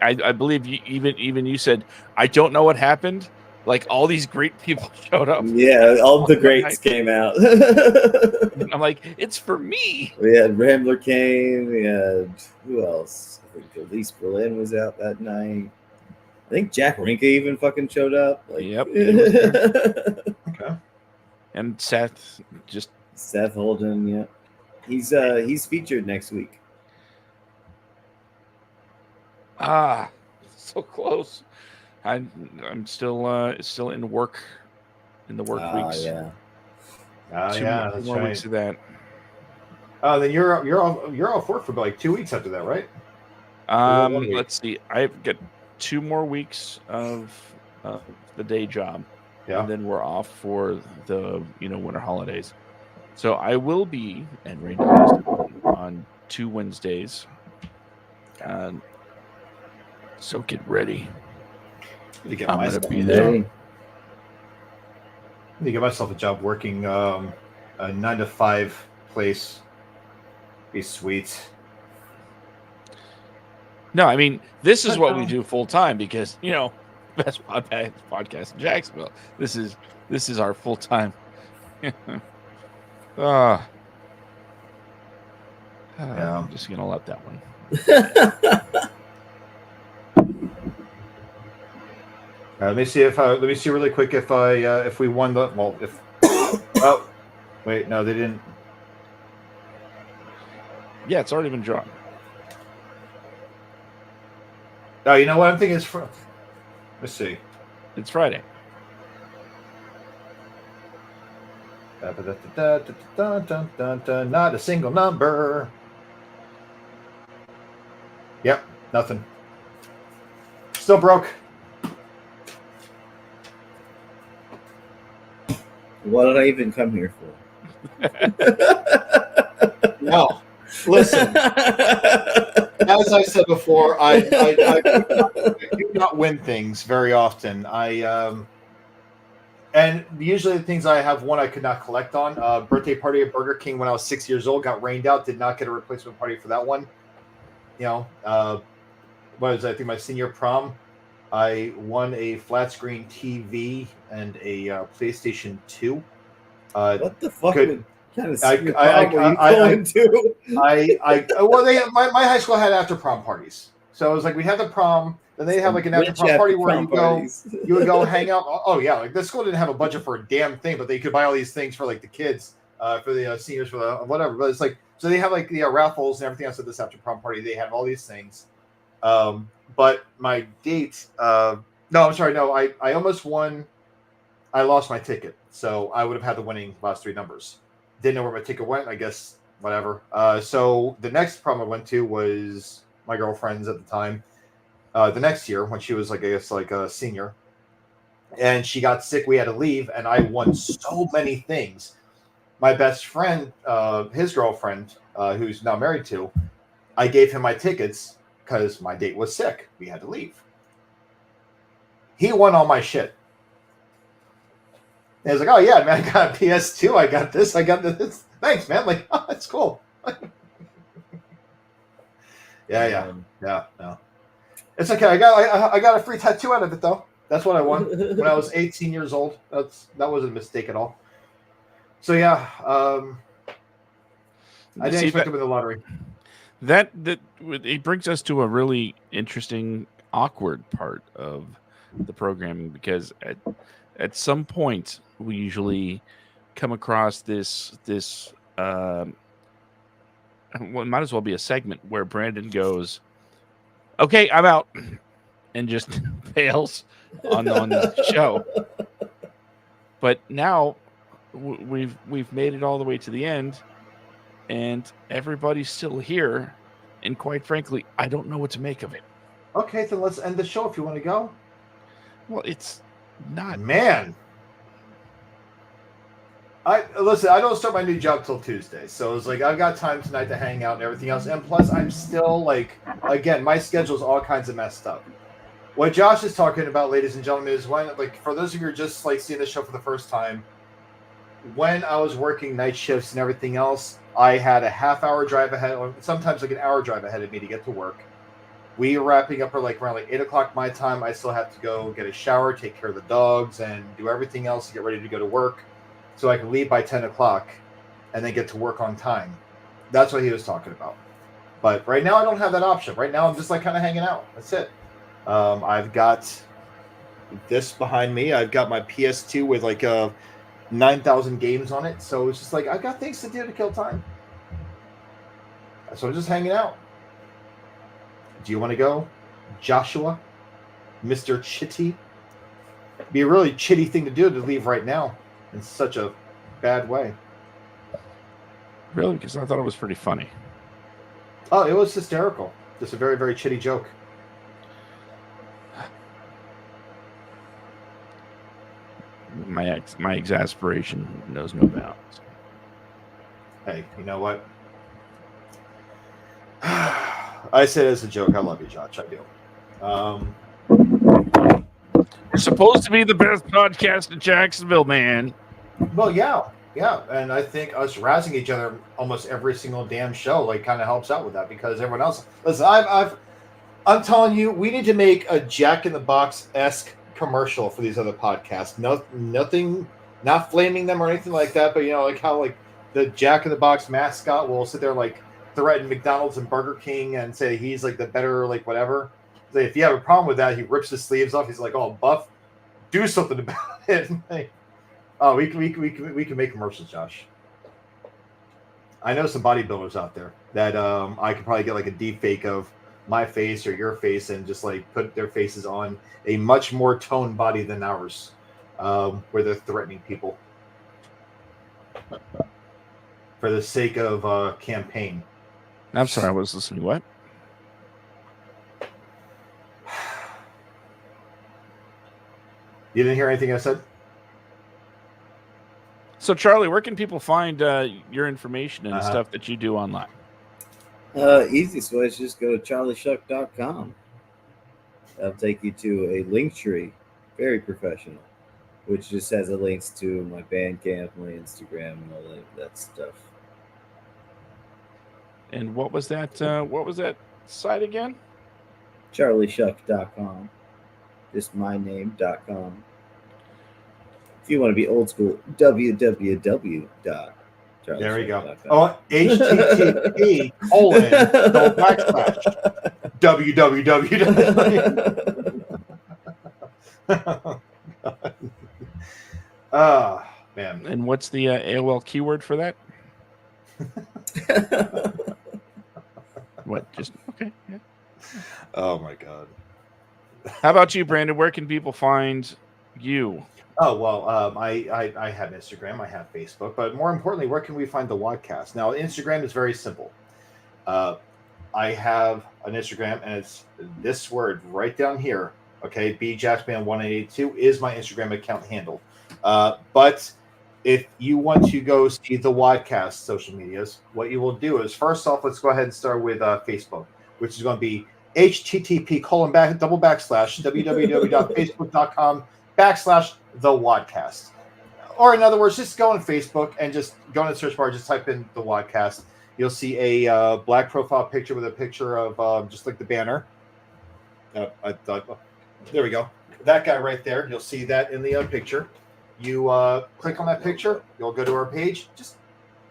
I believe even you said, I don't know what happened. Like, all these great people showed up. Yeah, all the greats came out. I'm like, it's for me. We had Rambler came. We had, who else? I think Elise Berlin was out that night. I think Jack Rinke even fucking showed up. Like, yep. Okay. And Seth Holden, yeah. He's featured next week. So close. I'm still in the work weeks. Yeah. That's more right. weeks of that. Then you're off work for like 2 weeks after that, right? Let's see. I've got 2 more weeks of the day job, and then we're off for the winter holidays. So I will be at Radio on 2 Wednesdays. So get ready. To get I'm myself gonna be there. need to get myself a job working a 9-to-5 place. Be sweet. No, I mean, this is what we do full time because best podcast in Jacksonville. This is our full time. Yeah. I'm just gonna let that one. Let me see really quick if we won the oh wait, no, they didn't. Yeah, it's already been drawn. Oh, you know what I'm thinking is let's see. It's Friday. Not a single number. Yep, nothing. Still broke. What did I even come here for? No, listen. As I said before, I do not win things very often. And usually the things I have won I could not collect on. Birthday party at Burger King when I was 6 years old, got rained out. Did not get a replacement party for that one. What was I think my senior prom? I won a flat screen TV and a PlayStation 2. What the fuck? Kind of my high school had after prom parties. So it was like we had the prom, then they have like an after prom party where you would go hang out. Oh yeah, like the school didn't have a budget for a damn thing, but they could buy all these things for like the kids, for the seniors, for the whatever. But it's like, so they have like the raffles and everything else at this after prom party. They have all these things. But my date, I almost won. I lost my ticket, so I would have had the winning last 3 numbers. Didn't know where my ticket went. I guess whatever. So the next prom I went to was my girlfriend's at the time. The next year when she was like, I guess like a senior, and she got sick. We had to leave, and I won so many things. My best friend, his girlfriend, who's now married to, I gave him my tickets because my date was sick. We had to leave. He won all my shit. And he was like, "Oh yeah, man, I got a PS2. I got this. I got this. Thanks, man. Like, oh, that's cool." Yeah. No, it's okay. I got a free tattoo out of it though. That's what I won when I was 18 years old. That wasn't a mistake at all. So yeah, I didn't expect to win the lottery. That it brings us to a really interesting, awkward part of the programming because at some point we usually come across this well, it might as well be a segment where Brandon goes, "Okay, I'm out," and just bails on the show. But now we've made it all the way to the end, and everybody's still here. And quite frankly, I don't know what to make of it. Okay, then let's end the show if you want to go. Well, it's not. Man. I don't start my new job till Tuesday, so it's like I've got time tonight to hang out and everything else. And plus, I'm still like, again, my schedule's all kinds of messed up. What Josh is talking about, ladies and gentlemen, is when, like, for those of you who are just like seeing the show for the first time, when I was working night shifts and everything else, I had a half-hour drive ahead, or sometimes like an hour drive ahead of me to get to work. We were wrapping up around 8 o'clock my time. I still have to go get a shower, take care of the dogs, and do everything else to get ready to go to work, so I can leave by 10 o'clock and then get to work on time. That's what he was talking about. But right now, I don't have that option. Right now, I'm just like kind of hanging out. That's it. I've got this behind me. I've got my PS2 with like 9,000 games on it. So it's just like I've got things to do to kill time. So I'm just hanging out. Do you want to go, Joshua, Mr. Chitty? It'd be a really chitty thing to do to leave right now in such a bad way. Really? Because I thought it was pretty funny. Oh, it was hysterical. Just a very, very chitty joke. My exasperation knows no bounds. Hey, you know what? I say it as a joke. I love you, Josh. I do. We're supposed to be the best podcast in Jacksonville, man. Well, yeah, and I think us razzing each other almost every single damn show like kind of helps out with that, because everyone else. Listen, I'm telling you, we need to make a Jack in the Box-esque commercial for these other podcasts. Nothing, not flaming them or anything like that, but you know, like how like the Jack in the Box mascot will sit there like threaten McDonald's and Burger King and say he's like the better like whatever. So if you have a problem with that, he rips his sleeves off. He's like all buff. Do something about it. Like, oh, we can make commercials, Josh. I know some bodybuilders out there that I could probably get like a deep fake of my face or your face and just like put their faces on a much more toned body than ours, where they're threatening people for the sake of campaign. I'm sorry, I was listening. What? You didn't hear anything I said? So, Charlie, where can people find your information and stuff that you do online? Easiest way is just go to charlieshuck.com. That'll take you to a link tree, very professional, which just has the links to my Bandcamp, my Instagram, and all that stuff. And what was that? What was that site again? charlieshuck.com. Just my name.com. If you want to be old school, www. There we go. Oh, http / www. Ah, man. And what's the AOL keyword for that? What? Just okay. Yeah. Oh my God. How about you, Brandon? Where can people find you? Oh, well, I have Instagram, I have Facebook, but more importantly, where can we find the WADcast? Now, Instagram is very simple. I have an Instagram, and it's this word right down here, okay? BJacksman1882 is my Instagram account handle. But if you want to go see the WADcast social medias, what you will do is, first off, let's go ahead and start with Facebook, which is going to be http://www.facebook.com/the WADcast. Or in other words, just go on Facebook and just go in the search bar, just type in the WADcast. You'll see a black profile picture with a picture of just like the banner. There we go. That guy right there. You'll see that in the picture. You click on that picture. You'll go to our page. Just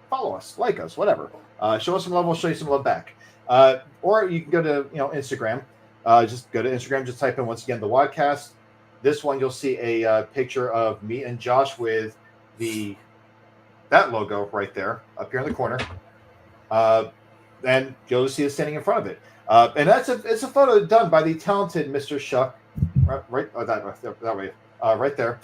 follow us, like us, whatever. Show us some love. We'll show you some love back. Or you can go to Instagram. Just go to Instagram. Just type in once again the WADcast. This one you'll see a picture of me and Josh with that logo right there up here in the corner. And you'll see us standing in front of it. And it's a photo done by the talented Mr. Shuck. That way, right there.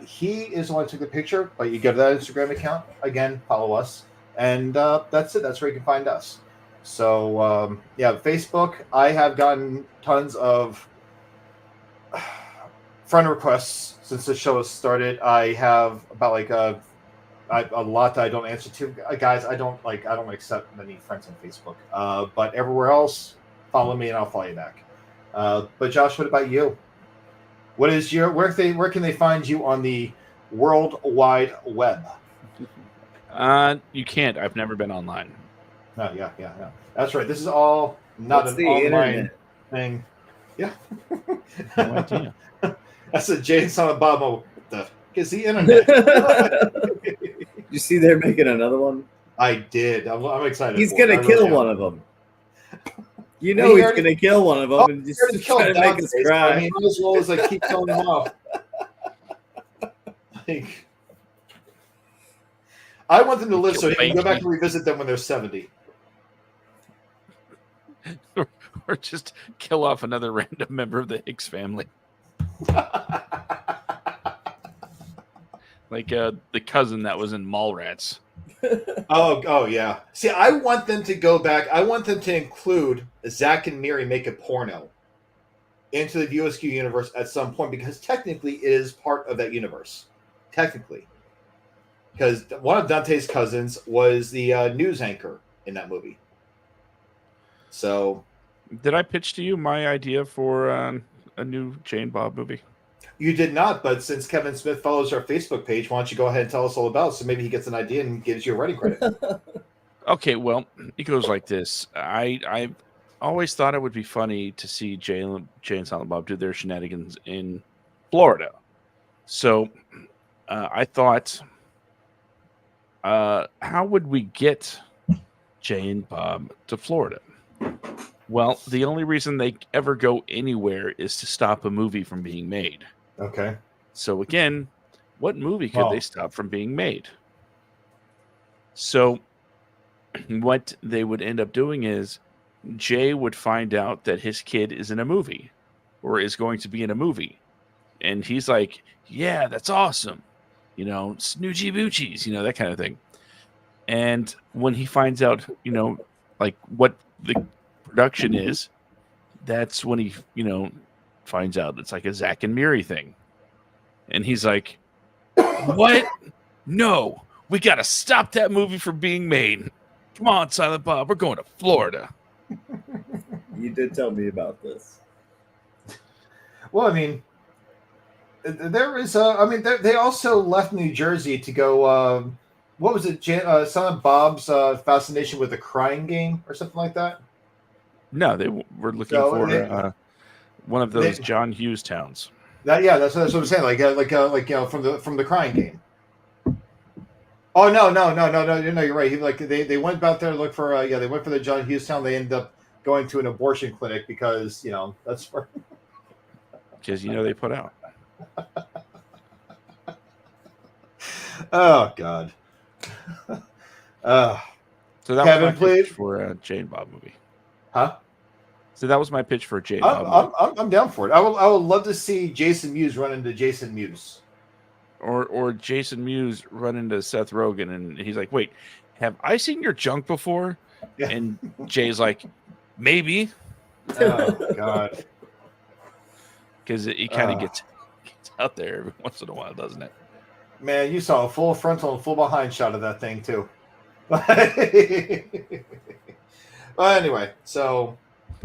He is the one who took the picture, but you go to that Instagram account again, follow us, and that's it. That's where you can find us. So yeah, Facebook. I have gotten tons of friend requests since the show has started. I have about like a lot that I don't answer to. Guys, I don't accept many friends on Facebook. But everywhere else, follow me and I'll follow you back. But Josh, what about you? What is your where can they find you on the World Wide Web? You can't. I've never been online. Oh, yeah. That's right. This is all not an online thing. Yeah. No idea. That's a Jay and Silent Bob. What the heck is the internet? You see, they're making another one. I did. I'm excited. He's gonna kill one of them. You know he's gonna kill one of them and just try to make us cry. I mean, as well as I keep killing them off. Like, I want them to live so you can go back and revisit them when they're 70. Or just kill off another random member of the Hicks family. Like the cousin that was in Mallrats. Oh yeah. See, I want them to go back. I want them to include Zach and Miri make a porno into the VOSQ universe at some point, because technically it is part of that universe. Technically. Because one of Dante's cousins was the news anchor in that movie. So, did I pitch to you my idea for a new Jay and Bob movie? You did not, but since Kevin Smith follows our Facebook page, why don't you go ahead and tell us all about it, so maybe he gets an idea and gives you a writing credit. Okay, well, it goes like this. I always thought it would be funny to see Jay and Silent Bob do their shenanigans in Florida. So I thought, how would we get Jay and Bob to Florida? Well, the only reason they ever go anywhere is to stop a movie from being made. Okay. So again, what movie could they stop from being made? So what they would end up doing is Jay would find out that his kid is in a movie or is going to be in a movie. And he's like, yeah, that's awesome. You know, snoochy boochies, you know, that kind of thing. And when he finds out, you know, like what the production is, that's when he, you know, finds out it's like a Zach and Miri thing. And he's like, what? No, we got to stop that movie from being made. Come on, Silent Bob, we're going to Florida. You did tell me about this. Well, I mean, there is, they also left New Jersey to go, what was it, Silent Bob's fascination with the crying game or something like that? No, they were looking for one of those John Hughes towns. That's what I'm saying. Like you know, from the crying game. Oh no, you're right. They went out there to look for they went for the John Hughes town. They ended up going to an abortion clinic because, you know, that's where, because, you know, they put out. Oh God. So that Kevin, was my pitch for a Jay and Bob movie. Huh? So that was my pitch for a Jay and Bob movie. I'm down for it. I would love to see Jason Mewes run into Jason Mewes. Or Jason Mewes run into Seth Rogen and he's like, wait, have I seen your junk before? Yeah. And Jay's like, maybe. Oh God. Because it kind of gets out there every once in a while, doesn't it? Man, you saw a full frontal and full behind shot of that thing too. Well, anyway, so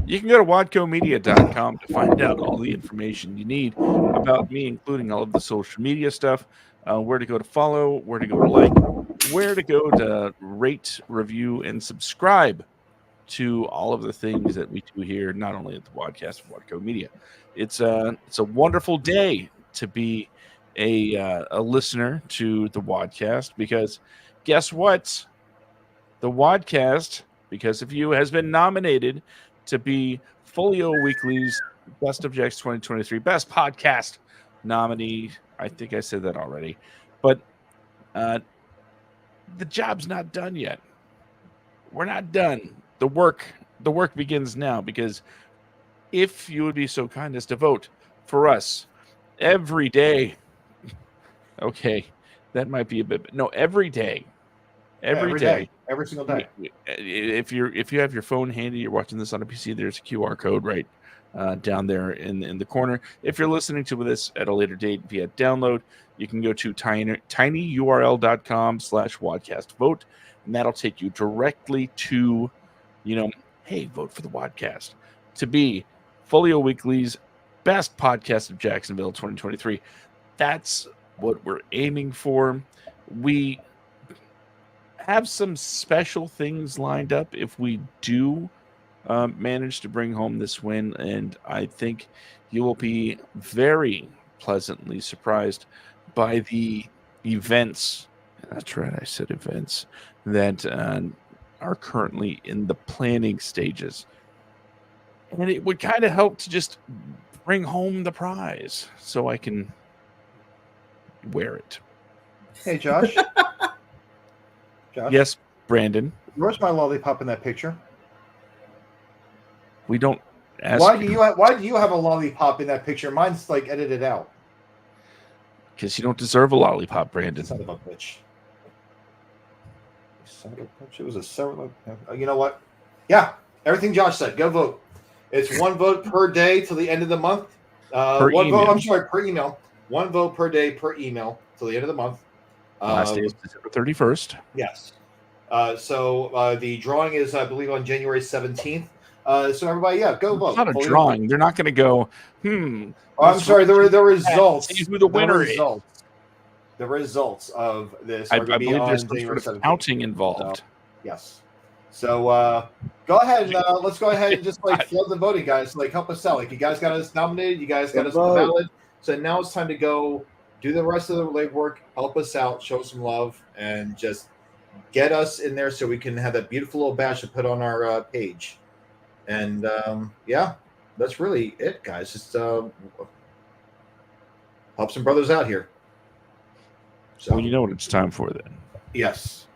you can go to wadcomedia.com to find out all the information you need about me, including all of the social media stuff, where to go to follow, where to go to like, where to go to rate, review, and subscribe to all of the things that we do here, not only at the WADcast of Wadco Media. It's a wonderful day to be a listener to the WADcast, because guess what? The WADcast, because of you, has been nominated to be Folio Weekly's Best Objects 2023 Best Podcast nominee. I think I said that already. But the job's not done yet. We're not done. The work begins now, because if you would be so kind as to vote for us every day. Okay, that might be a bit. No, every day every day. Every single day. If you have your phone handy, you're watching this on a PC, there's a QR code right down there in the corner. If you're listening to this at a later date via download, you can go to tinyurl.com/WADcast vote, and that'll take you directly to, hey, vote for the WADcast to be Folio Weekly's best podcast of Jacksonville 2023. That's what we're aiming for. We have some special things lined up if we do manage to bring home this win, and I think you will be very pleasantly surprised by the events. That's right, I said events that are currently in the planning stages. And it would kind of help to just bring home the prize so I can wear it. Hey, Josh. Josh. Yes, Brandon. Where's my lollipop in that picture? We don't ask. Why do you have a lollipop in that picture? Mine's like edited out. Because you don't deserve a lollipop, Brandon. Son of a bitch. Son of a bitch. It was a several. You know what? Yeah, everything Josh said. Go vote. It's one vote per day till the end of the month. Per one email. vote. I'm sorry, per email. One vote per day per email till the end of the month. Last day is December 31st. Yes. So the drawing is, I believe, on January 17th. So everybody, go vote. It's not a drawing. They're not going to go, I'm sorry, the results. See who the winner is. The results of this I are going to be believe on there's some January sort of 17th. counting involved. Yes. So go ahead and let's go ahead and just flood the voting, guys. Help us out. You guys got us nominated. You guys got us on the ballot. So now it's time to go do the rest of the legwork. Help us out. Show some love and just get us in there so we can have that beautiful little badge to put on our page. And that's really it, guys. Just help some brothers out here. So, well, you know what it's time for then. Yes.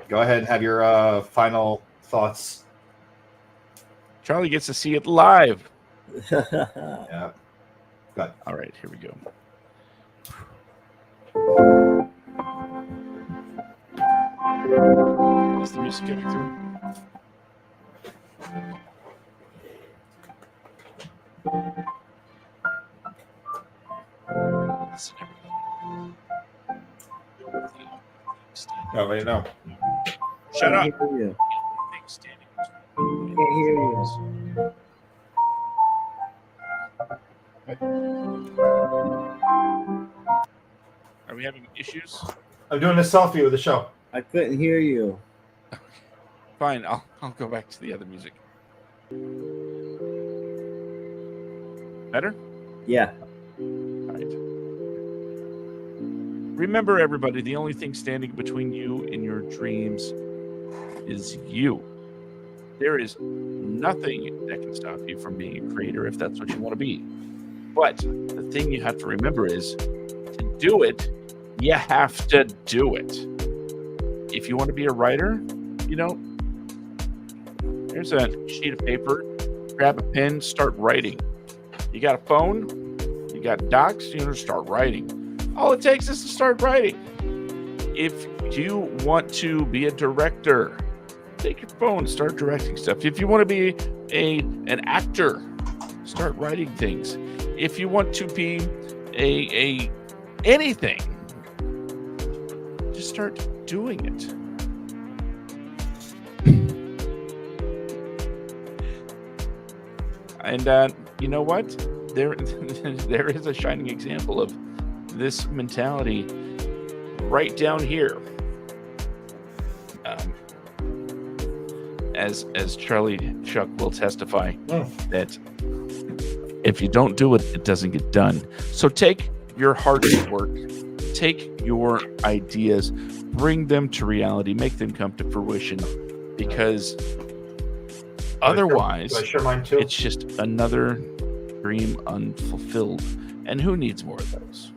Go ahead and have your final thoughts. Charlie gets to see it live. Yeah. Good. All right, here we go. Is the music getting through? Oh, wait, no. Shut up. Can't hear you. Are we having issues? I'm doing a selfie with the show. I couldn't hear you. Fine, I'll go back to the other music. Better? Yeah. All right. Remember, everybody, the only thing standing between you and your dreams is you. There is nothing that can stop you from being a creator if that's what you want to be. But the thing you have to remember is to do it, you have to do it. If you want to be a writer, there's a sheet of paper, grab a pen, start writing. You got a phone, you got docs, start writing. All it takes is to start writing. If you want to be a director, take your phone, start directing stuff. If you want to be an actor, start writing things. If you want to be a anything, just start doing it. And you know what? There is a shining example of this mentality right down here. As Charlie Shuck will testify, that if you don't do it, it doesn't get done. So take your heart's work, take your ideas, bring them to reality, make them come to fruition, because otherwise, it's just another dream unfulfilled. And who needs more of those?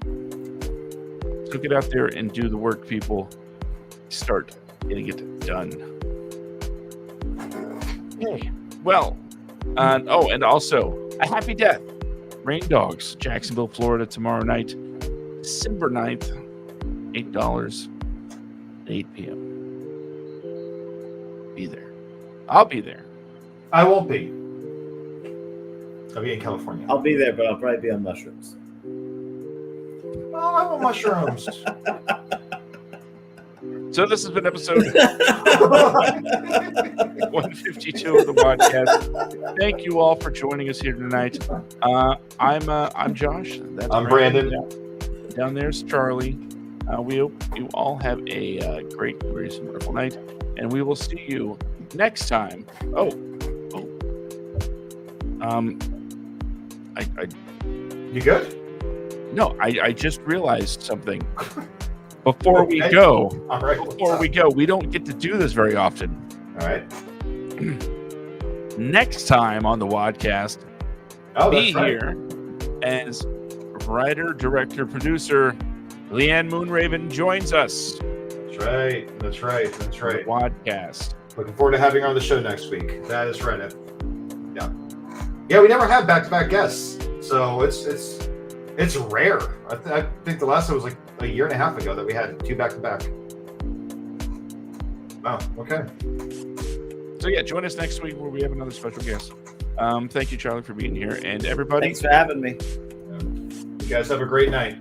So get out there and do the work, people. Start getting it done. Okay. Well, and also a happy death. Rain Dogs, Jacksonville, Florida, tomorrow night, December 9th, $8. 8 p.m. Be there. I'll be there. I won't be. I'll be in California. I'll be there, but I'll probably be on mushrooms. Oh, I want mushrooms. So this has been episode 152 of the podcast. Thank you all for joining us here tonight. I'm Josh. That's I'm Brandon. Down there's Charlie. We hope you all have a great, glorious, and wonderful night, and we will see you next time. You good? No, I just realized something. Before we go, all right. We don't get to do this very often. All right. Next time on the WADcast, be here as writer, director, producer Leanne Moonraven joins us. That's right. The WADcast. Looking forward to having her on the show next week. That is right. Yeah. We never have back-to-back guests, so it's rare. I think the last time was like a year and a half ago that we had 2 back-to-back. Wow. Okay. So yeah, join us next week where we have another special guest. Thank you, Charlie, for being here, and everybody. Thanks for having me. You guys have a great night.